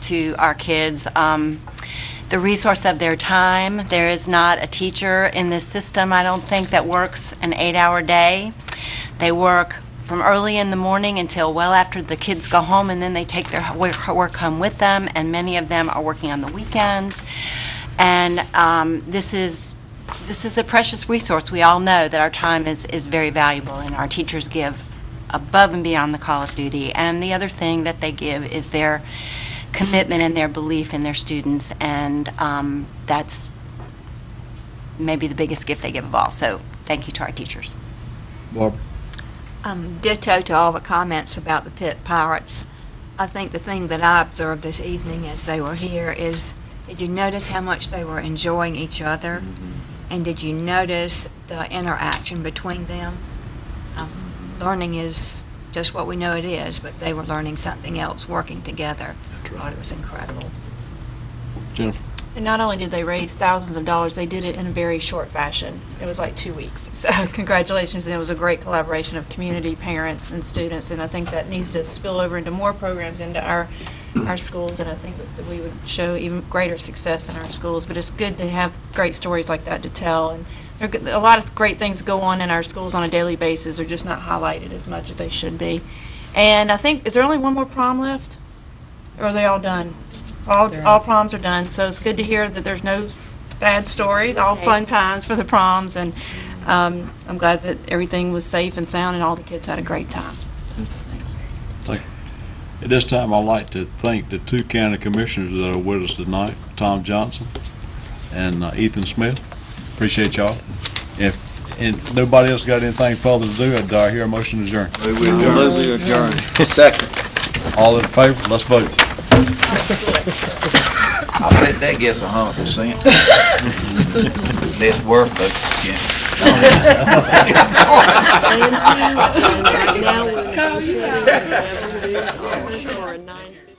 to our kids. The resource of their time. There is not a teacher in this system, I don't think, that works an 8-hour day. They work from early in the morning until well after the kids go home, and then they take their work home with them, and many of them are working on the weekends. And this is a precious resource. We all know that our time is very valuable, and our teachers give above and beyond the call of duty. And the other thing that they give is their commitment and their belief in their students, and that's maybe the biggest gift they give of all. So thank you to our teachers. Barbara? Ditto to all the comments about the Pitt Pirates. I think the thing that I observed this evening as they were here is, did you notice how much they were enjoying each other? Mm-hmm. And did you notice the interaction between them? Learning is just what we know it is, but they were learning something else, working together. I thought it was incredible. Jennifer? And not only did they raise thousands of dollars, they did it in a very short fashion. It was like 2 weeks. So congratulations, and it was a great collaboration of community, parents, and students, and I think that needs to spill over into more programs into our schools, and I think that we would show even greater success in our schools. But it's good to have great stories like that to tell, and there are a lot of great things go on in our schools on a daily basis. They're just not highlighted as much as they should be. And I think, is there only one more prom left? Or are they all done? All proms are done, so it's good to hear that there's no bad stories, all fun times for the proms, and I'm glad that everything was safe and sound and all the kids had a great time. Thank you. At this time, I'd like to thank the two county commissioners that are with us tonight, Tom Johnson and Ethan Smith. Appreciate y'all. And nobody else got anything further to do, do I hear a motion to adjourn? Move we adjourn. Second. All in favor? Let's vote. I bet that gets 100%. That's worth it. And now we're in the office for a 9:50.